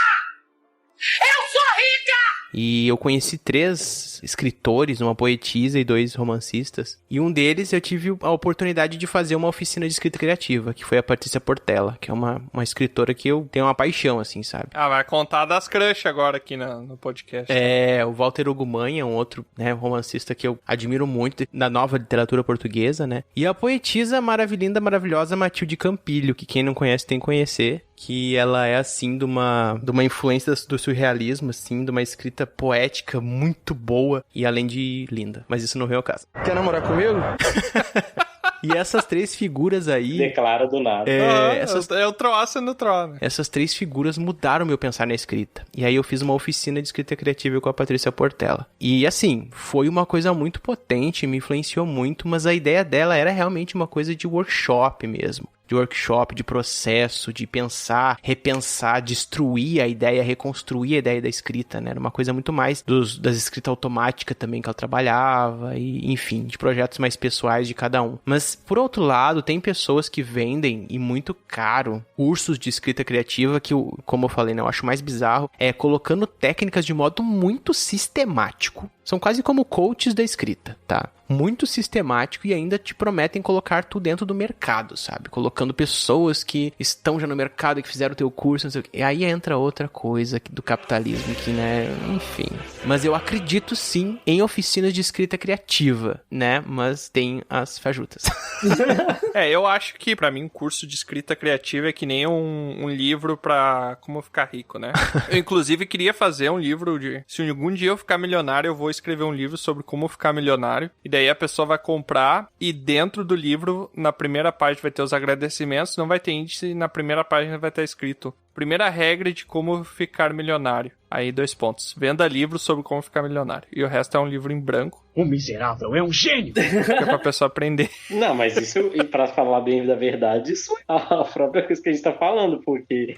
Eu sou rica! E eu conheci 3 escritores, uma poetisa e 2 romancistas. E um deles eu tive a oportunidade de fazer uma oficina de escrita criativa, que foi a Patrícia Portela, que é uma escritora que eu tenho uma paixão, assim, sabe? Ah, vai contar das crush agora aqui no podcast. É, o Walter Ugumãe um outro, né, romancista que eu admiro muito da nova literatura portuguesa, né? E a poetisa maravilhosa Matilde Campilho, que quem não conhece tem que conhecer, que ela é, assim, de uma influência do surrealismo, assim, de uma escrita poética muito boa e além de linda. Mas isso não veio ao caso. Quer namorar comigo? E essas 3 figuras aí... Declara do nada. É o Troá sendo Troá, né? Essas 3 figuras mudaram meu pensar na escrita. E aí eu fiz uma oficina de escrita criativa com a Patrícia Portela. E assim, foi uma coisa muito potente, me influenciou muito, mas a ideia dela era realmente uma coisa de workshop mesmo. De workshop, de processo, de pensar, repensar, destruir a ideia, reconstruir a ideia da escrita, né? Era uma coisa muito mais das escritas automáticas também que ela trabalhava, e enfim, de projetos mais pessoais de cada um. Mas, por outro lado, tem pessoas que vendem, e muito caro, cursos de escrita criativa que, como eu falei, né, eu acho mais bizarro, colocando técnicas de modo muito sistemático. São quase como coaches da escrita, tá? Muito sistemático e ainda te prometem colocar tu dentro do mercado, sabe? Colocando pessoas que estão já no mercado e que fizeram o teu curso, não sei o quê. E aí entra outra coisa do capitalismo que, né? Enfim. Mas eu acredito sim em oficinas de escrita criativa, né? Mas tem as fajutas. Eu acho que pra mim um curso de escrita criativa é que nem um livro pra como ficar rico, né? Eu inclusive queria fazer um livro se algum dia eu ficar milionário, eu vou escrever um livro sobre como ficar milionário. E daí a pessoa vai comprar e dentro do livro, na primeira página vai ter os agradecimentos, não vai ter índice, e na primeira página vai estar escrito: primeira regra de como ficar milionário. Aí 2 pontos. Venda livro sobre como ficar milionário. E o resto é um livro em branco. O miserável é um gênio! Que é pra pessoa aprender. Não, mas isso, e pra falar bem da verdade, isso é a própria coisa que a gente tá falando, porque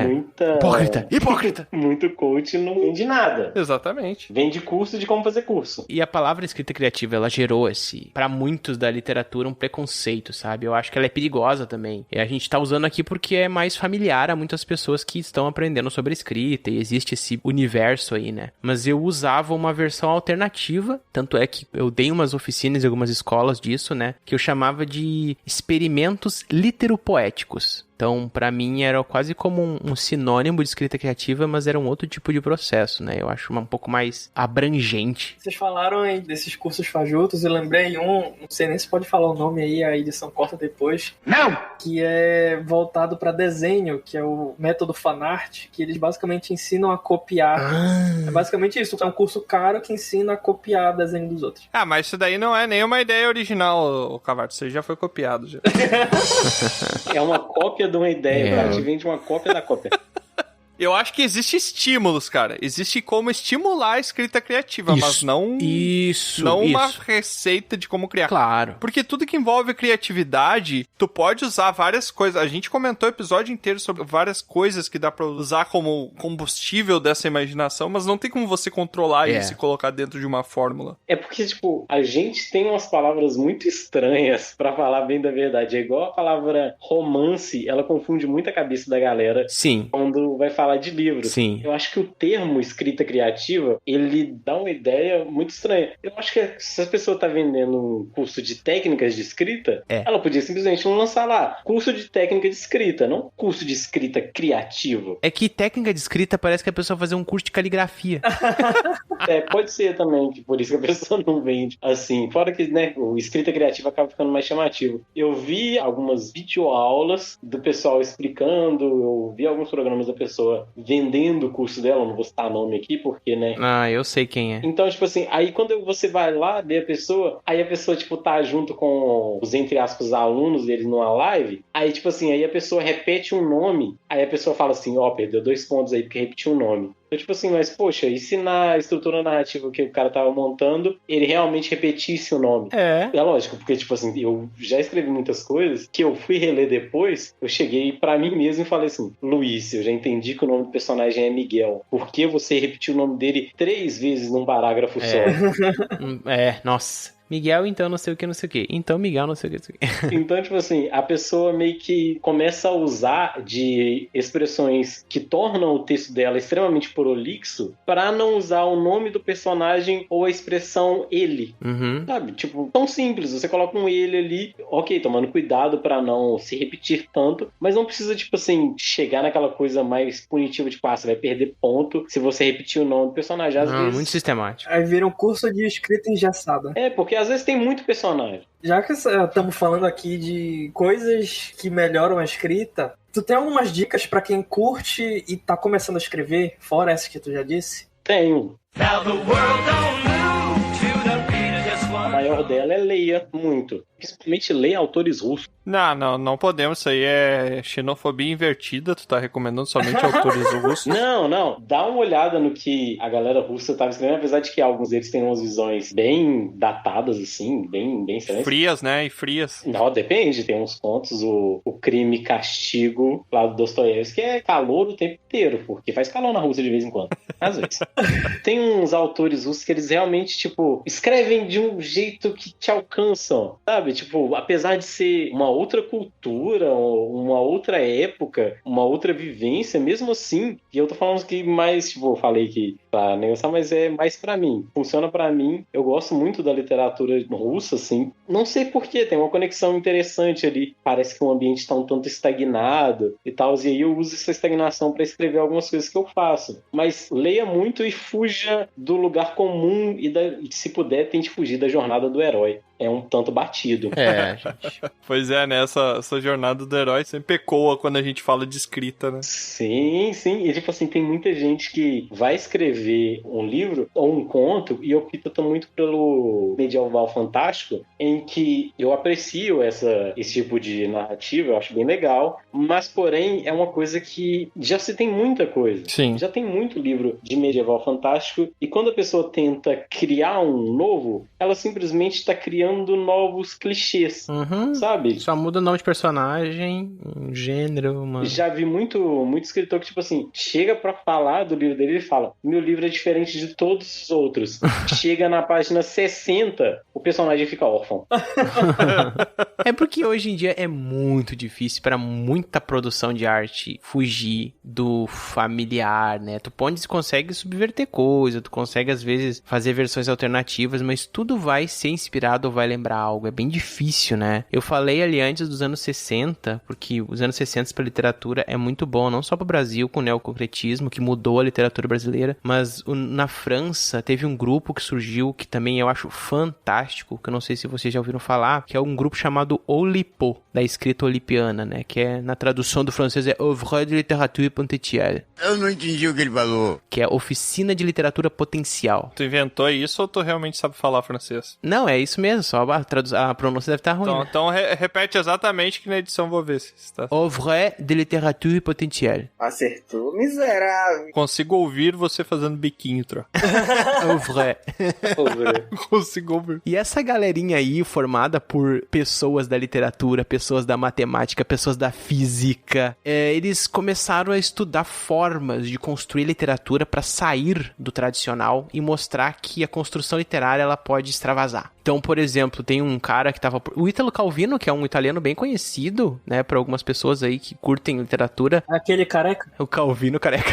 muita... Hipócrita! Muito coach não vende nada. Exatamente. Vende curso de como fazer curso. E a palavra escrita criativa, ela gerou pra muitos da literatura, um preconceito, sabe? Eu acho que ela é perigosa também. E a gente tá usando aqui porque é mais familiar a muitas pessoas que estão aprendendo sobre escrita e existe esse universo aí, né? Mas eu usava uma versão alternativa, tanto é que eu dei umas oficinas em algumas escolas disso, né? Que eu chamava de experimentos literopoéticos. Então, pra mim, era quase como um sinônimo de escrita criativa, mas era um outro tipo de processo, né? Eu acho um pouco mais abrangente. Vocês falaram aí desses cursos fajutos, eu lembrei não sei nem se pode falar o nome aí, a edição corta depois. Não! Que é voltado pra desenho, que é o método fanart, que eles basicamente ensinam a copiar. É basicamente isso, é um curso caro que ensina a copiar desenho dos outros. Ah, mas isso daí não é nenhuma ideia original, Cavato. Isso já foi copiado, já. É uma cópia de uma ideia, cara. A gente vende uma cópia da cópia. Eu acho que existe estímulos, cara. Existe como estimular a escrita criativa, mas não... Não uma receita de como criar. Claro. Porque tudo que envolve criatividade, tu pode usar várias coisas. A gente comentou o episódio inteiro sobre várias coisas que dá pra usar como combustível dessa imaginação, mas não tem como você controlar isso e colocar dentro de uma fórmula. É porque, tipo, a gente tem umas palavras muito estranhas, pra falar bem da verdade. É igual a palavra romance, ela confunde muito a cabeça da galera. Sim. Quando vai falar de livros. Sim. Eu acho que o termo escrita criativa, ele dá uma ideia muito estranha. Eu acho que se a pessoa tá vendendo um curso de técnicas de escrita, ela podia simplesmente não lançar lá curso de técnica de escrita, não curso de escrita criativa. É que técnica de escrita parece que a pessoa vai fazer um curso de caligrafia. Pode ser também, que por isso que a pessoa não vende assim. Fora que, né, o escrita criativa acaba ficando mais chamativo. Eu vi algumas videoaulas do pessoal explicando, eu vi alguns programas da pessoa vendendo o curso dela, não vou citar nome aqui, porque, né? Ah, eu sei quem é. Então, tipo assim, aí quando você vai lá ver a pessoa, aí a pessoa, tipo, tá junto com os, entre aspas, alunos deles numa live, aí, tipo assim, aí a pessoa repete um nome, aí a pessoa fala assim, perdeu 2 pontos aí porque repetiu um nome. Então, tipo assim, mas, poxa, e se na estrutura narrativa que o cara tava montando, ele realmente repetisse o nome? É lógico, porque, tipo assim, eu já escrevi muitas coisas que eu fui reler depois, eu cheguei pra mim mesmo e falei assim, Luiz, eu já entendi que o nome do personagem é Miguel. Por que você repetiu o nome dele 3 vezes num parágrafo só? Nossa. Miguel, então não sei o que, não sei o que. Então Miguel, não sei o que, não sei o que. Então, tipo assim, a pessoa meio que começa a usar de expressões que tornam o texto dela extremamente prolixo pra não usar o nome do personagem ou a expressão ele. Sabe? Tipo, tão simples. Você coloca um ele ali, ok, tomando cuidado pra não se repetir tanto, mas não precisa, tipo assim, chegar naquela coisa mais punitiva, tipo, você vai perder ponto se você repetir o nome do personagem. Às vezes... Muito sistemático. Aí vira um curso de escrita engessada. Porque às vezes tem muito personagem. Já que estamos falando aqui de coisas que melhoram a escrita, tu tem algumas dicas pra quem curte e tá começando a escrever, fora essa que tu já disse? Tenho. A maior dela é leia muito. Principalmente leia autores russos. Não podemos. Isso aí é xenofobia invertida. Tu tá recomendando somente autores russos? Não. Dá uma olhada no que a galera russa tava escrevendo, apesar de que alguns deles têm umas visões bem datadas, assim, bem estranhas. Frias, né? E frias. Não, depende. Tem uns contos, o Crime e Castigo, lá do Dostoiévski, que é calor o tempo inteiro, porque faz calor na Rússia de vez em quando. Às vezes. Tem uns autores russos que eles realmente, tipo, escrevem de um jeito que te alcançam, sabe? Tipo, apesar de ser uma outra cultura, uma outra época, uma outra vivência, mesmo assim, e eu tô falando que mais, tipo, eu falei que pra negociar, mas é mais pra mim. Funciona pra mim. Eu gosto muito da literatura russa, assim. Não sei porquê, tem uma conexão interessante ali. Parece que o ambiente tá um tanto estagnado e tal, e aí eu uso essa estagnação pra escrever algumas coisas que eu faço. Mas leia muito e fuja do lugar comum e se puder, tente fugir da jornada do herói. é um tanto batido. Gente. Pois é, né? Essa jornada do herói sempre ecoa quando a gente fala de escrita, né? Sim. E tipo assim, tem muita gente que vai escrever um livro ou um conto, e eu opto muito pelo medieval fantástico, em que eu aprecio esse tipo de narrativa, eu acho bem legal, mas porém é uma coisa que já se tem muita coisa. Sim. Já tem muito livro de medieval fantástico, e quando a pessoa tenta criar um novo, ela simplesmente está criando novos clichês, sabe? Só muda o nome de personagem, um gênero, uma... Já vi muito escritor que, tipo assim, chega pra falar do livro dele e fala: meu livro é diferente de todos os outros. Chega na página 60, o personagem fica órfão. É porque hoje em dia é muito difícil pra muita produção de arte fugir do familiar, né? Tu consegue subverter coisa, tu consegue às vezes fazer versões alternativas, mas tudo vai ser inspirado ou vai lembrar algo. É bem difícil, né? Eu falei ali antes dos anos 60, porque os anos 60 pra literatura é muito bom, não só pro Brasil com o neoconcretismo, que mudou a literatura brasileira, mas na França teve um grupo que surgiu, que também eu acho fantástico, que eu não sei se vocês já ouviram falar, que é um grupo chamado Oulipo, da escrita olipiana, né? Que é, na tradução do francês, é Oeuvre de Littérature Potentielle. Eu não entendi o que ele falou. Que é Oficina de Literatura Potencial. Tu inventou isso ou tu realmente sabe falar francês? Não, é isso mesmo, só a pronúncia deve estar ruim. Então repete exatamente que na edição vou ver se está. Oeuvre de Littérature Potentielle. Acertou, miserável. Consigo ouvir você fazendo biquinho, Tro. Oeuvre. Consigo ouvir. E essa galerinha aí, formada por pessoas da literatura, pessoas da matemática, pessoas da física, eles começaram a estudar formas de construir literatura para sair do tradicional e mostrar que a construção literária ela pode extravasar. Então, por exemplo, tem um cara que tava... O Italo Calvino, que é um italiano bem conhecido, né, para algumas pessoas aí que curtem literatura. Aquele careca? O Calvino careca.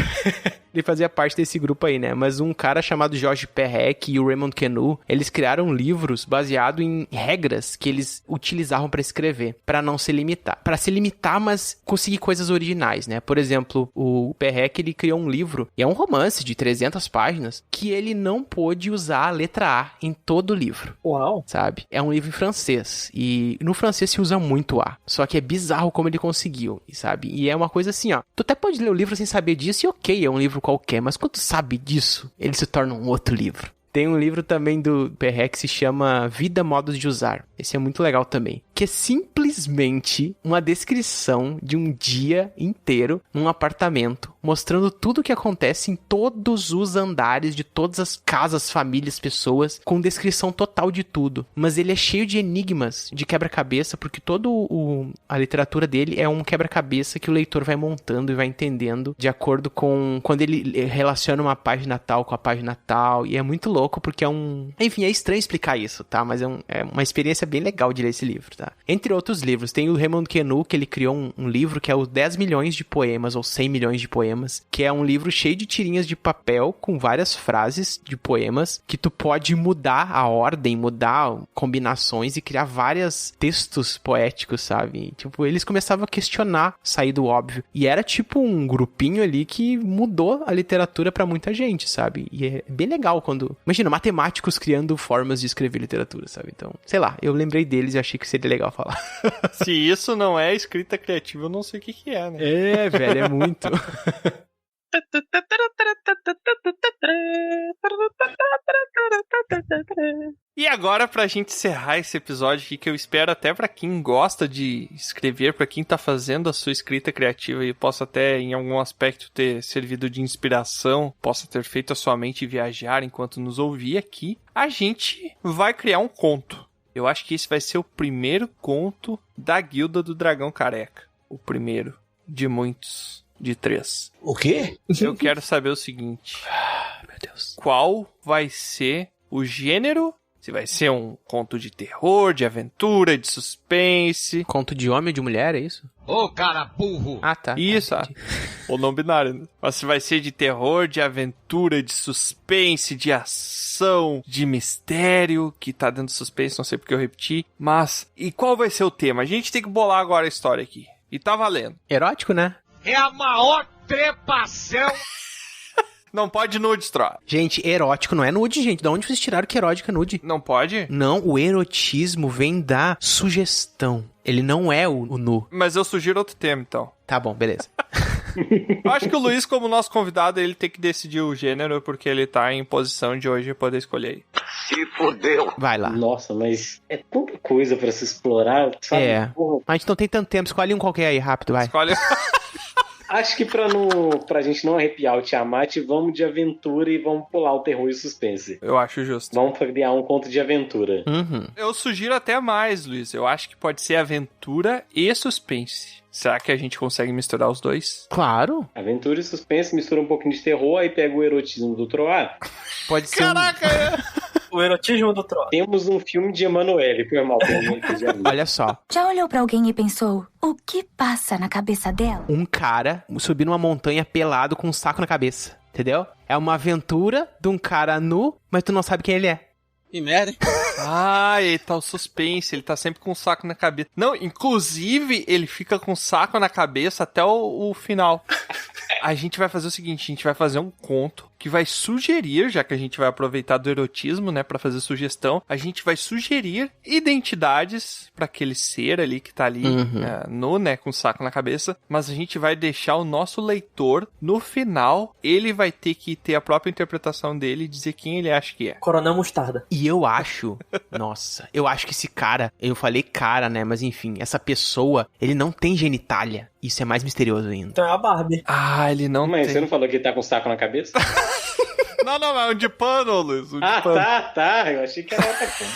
Ele fazia parte desse grupo aí, né? Mas um cara chamado Georges Perec e o Raymond Queneau, eles criaram livros baseados em regras que eles utilizavam para escrever, para não se limitar. Para se limitar, mas conseguir coisas originais, né? Por exemplo, o Perec, ele criou um livro, e é um romance de 300 páginas, que ele não pôde usar a letra A em todo o livro. Uau! Sabe? É um livro em francês, e no francês se usa muito A. Só que é bizarro como ele conseguiu, sabe? E é uma coisa assim, ó. Tu até pode ler o livro sem saber disso, e ok, é um livro qualquer, mas quando tu sabe disso, ele se torna um outro livro. Tem um livro também do Perec que se chama Vida, Modos de Usar. Esse é muito legal também. Que é simplesmente uma descrição de um dia inteiro num apartamento, mostrando tudo o que acontece em todos os andares de todas as casas, famílias, pessoas, com descrição total de tudo. Mas ele é cheio de enigmas, de quebra-cabeça, porque a literatura dele é um quebra-cabeça que o leitor vai montando e vai entendendo de acordo com quando ele relaciona uma página tal com a página tal. E é muito louco, porque Enfim, é estranho explicar isso, tá? Mas é uma experiência bem legal de ler esse livro, tá? Entre outros livros, tem o Raymond Queneau, que ele criou um livro que é o 10 milhões de poemas, ou 100 milhões de poemas, que é um livro cheio de tirinhas de papel, com várias frases de poemas, que tu pode mudar a ordem, mudar combinações e criar vários textos poéticos, sabe? Tipo, eles começavam a questionar, sair do óbvio. E era tipo um grupinho ali que mudou a literatura pra muita gente, sabe? E é bem legal quando... Imagina, matemáticos criando formas de escrever literatura, sabe? Então, sei lá, eu lembrei deles e achei que seria legal falar. Se isso não é escrita criativa, eu não sei o que é, né? É, velho, é muito. E agora, pra gente encerrar esse episódio aqui, que eu espero até pra quem gosta de escrever, pra quem tá fazendo a sua escrita criativa e possa até, em algum aspecto, ter servido de inspiração, possa ter feito a sua mente viajar enquanto nos ouvir aqui, a gente vai criar um conto. Eu acho que esse vai ser o primeiro conto da Guilda do Dragão Careca. O primeiro de muitos, de 3. O quê? Eu quero saber o seguinte. Meu Deus. Qual vai ser o gênero? Se vai ser um conto de terror, de aventura, de suspense. Conto de homem ou de mulher, é isso? Ô, cara burro! Ah, tá. Isso, ou não binário, né? Mas se vai ser de terror, de aventura, de suspense, de ação, de mistério, que tá dentro do suspense, não sei porque eu repeti. Mas, e qual vai ser o tema? A gente tem que bolar agora a história aqui. E tá valendo. Erótico, né? É a maior trepação! Não pode nudes, Troa. Gente, erótico não é nude, gente. Da onde vocês tiraram que erótico é nude? Não pode? Não, o erotismo vem da sugestão. Ele não é o nu. Mas eu sugiro outro tema, então. Tá bom, beleza. Eu acho que o Luiz, como nosso convidado, ele tem que decidir o gênero, porque ele tá em posição de hoje poder escolher. Se fodeu. Vai lá. Nossa, mas é tanta coisa pra se explorar, sabe? É. Porra. Mas a gente não tem tanto tempo. Escolhe um qualquer aí, rápido, vai. Escolhe. Acho que pra gente não arrepiar o Tiamat, vamos de aventura e vamos pular o terror e o suspense. Eu acho justo. Vamos criar um conto de aventura. Uhum. Eu sugiro até mais, Luiz. Eu acho que pode ser aventura e suspense. Será que a gente consegue misturar os dois? Claro. Aventura e suspense, mistura um pouquinho de terror, aí pega o erotismo do Troar. Pode ser. Caraca! O erotismo do Troar. Temos um filme de Emanuele, foi mal. Olha só. Já olhou pra alguém e pensou, o que passa na cabeça dela? Um cara subir numa montanha pelado com um saco na cabeça. Entendeu? É uma aventura de um cara nu, mas tu não sabe quem ele é. Que merda, hein? Ah, ele tá o suspense, ele tá sempre com o saco na cabeça. Não, inclusive, ele fica com o saco na cabeça até o final. A gente vai fazer o seguinte, a gente vai fazer um conto que vai sugerir, já que a gente vai aproveitar do erotismo, né, pra fazer sugestão, a gente vai sugerir identidades pra aquele ser ali que tá ali, nu, né, com o saco na cabeça, mas a gente vai deixar o nosso leitor, no final, ele vai ter que ter a própria interpretação dele e dizer quem ele acha que é. Coronel Mostarda. E eu acho, nossa, eu acho que esse cara, eu falei cara, né, mas enfim, essa pessoa, ele não tem genitália. Isso é mais misterioso ainda. Então é a Barbie. Ah, ele não Mas tem. você não falou que ele tá com o saco na cabeça? Não, é um de pano, Luiz. Um de Ah, pano. tá. Eu achei que era outra coisa.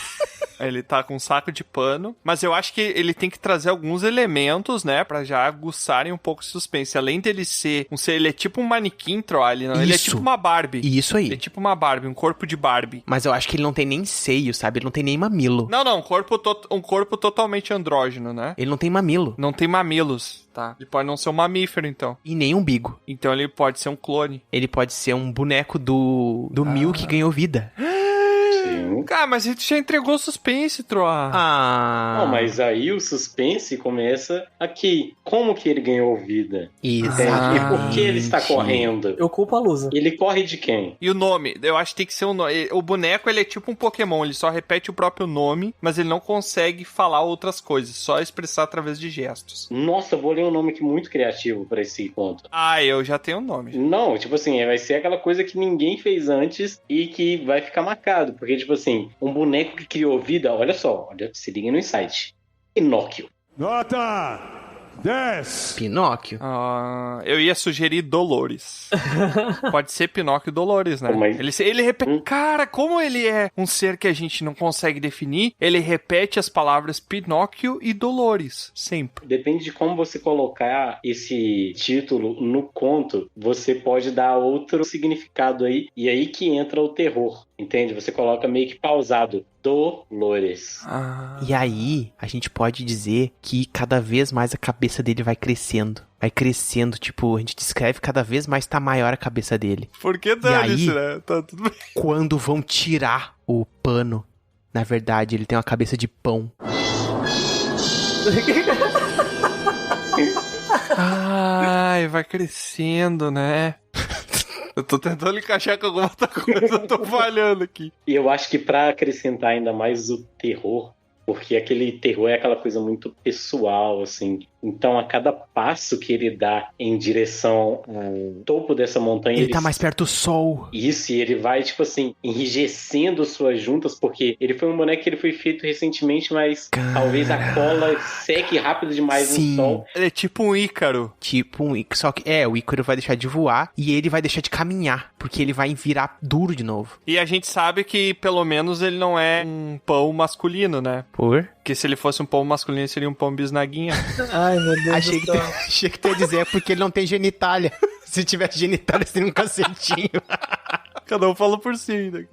Ele tá com um saco de pano, mas eu acho que ele tem que trazer alguns elementos, né, pra já aguçarem um pouco o suspense. Além dele ser um ser, ele é tipo um manequim, Troy, não? Ele é tipo uma Barbie. Isso aí. Ele é tipo uma Barbie, um corpo de Barbie. Mas eu acho que ele não tem nem seio, sabe? Ele não tem nem mamilo. Não, um corpo totalmente andrógeno, né? Ele não tem mamilo. Não tem mamilos, tá? Ele pode não ser um mamífero, então. E nem umbigo. Então ele pode ser um clone. Ele pode ser um boneco do Mil que ganhou vida. Cara, mas ele já entregou o suspense, Troa. Não, mas aí o suspense começa aqui. Como que ele ganhou vida? Exato. E por que ele está correndo? Eu culpo a Lusa. Ele corre de quem? E o nome? Eu acho que tem que ser um nome. O boneco, ele é tipo um Pokémon. Ele só repete o próprio nome, mas ele não consegue falar outras coisas. Só expressar através de gestos. Nossa, eu vou ler um nome aqui muito criativo pra esse conto. Ah, eu já tenho um nome. Não, tipo assim, vai ser aquela coisa que ninguém fez antes e que vai ficar marcado. Porque, tipo assim, um boneco que criou vida, olha só, se liga no insight. Pinóquio. Nota 10. Pinóquio. Eu ia sugerir Dolores. Pode ser Pinóquio Dolores, né? Ele repete. Cara, como ele é um ser que a gente não consegue definir, ele repete as palavras Pinóquio e Dolores, sempre. Depende de como você colocar esse título no conto, você pode dar outro significado aí, e aí que entra o terror, entende? Você coloca meio que pausado. Dolores. E aí, a gente pode dizer que cada vez mais a cabeça dele vai crescendo. Vai crescendo, tipo, a gente descreve cada vez mais tá maior a cabeça dele. Por que dane-se, né? Tá tudo bem. Quando vão tirar o pano, na verdade, ele tem uma cabeça de pão. Ai, vai crescendo, né? Eu tô tentando encaixar com alguma outra coisa, eu tô falhando aqui. E eu acho que pra acrescentar ainda mais o terror, porque aquele terror é aquela coisa muito pessoal, assim. Então, a cada passo que ele dá em direção ao topo dessa montanha... Ele tá mais perto do sol. Isso, e ele vai, tipo assim, enrijecendo suas juntas, porque ele foi um boneco que ele foi feito recentemente, mas talvez a cola seque rápido demais no sol. Ele é tipo um Ícaro. Tipo um Ícaro, só que o Ícaro vai deixar de voar e ele vai deixar de caminhar, porque ele vai virar duro de novo. E a gente sabe que, pelo menos, ele não é um pão masculino, né? Por? Porque se ele fosse um pão masculino, seria um pão bisnaguinha. Ai, meu Deus achei do céu. Achei que tu ia dizer é porque ele não tem genitália. Se tivesse genitália, seria um cacetinho. Cada um fala por si, né?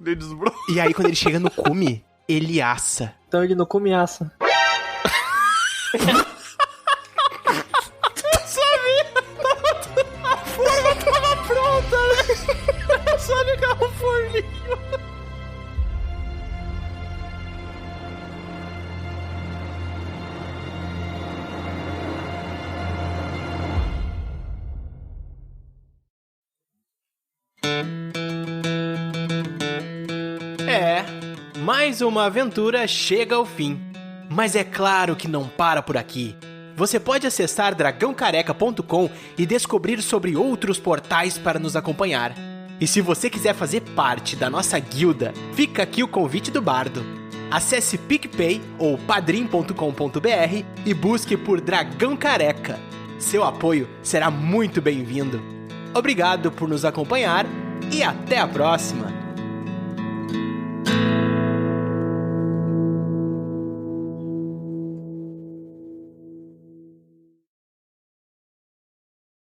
E aí, quando ele chega no cume, ele assa. Então ele no cume assa. Tu sabia? A forma tava pronta, né? É só ligar o forninho. mais uma aventura chega ao fim. Mas é claro que não para por aqui. Você pode acessar dragãocareca.com e descobrir sobre outros portais para nos acompanhar. E se você quiser fazer parte da nossa guilda, fica aqui o convite do bardo. Acesse PicPay ou padrim.com.br e busque por Dragão Careca. Seu apoio será muito bem-vindo. Obrigado por nos acompanhar e até a próxima!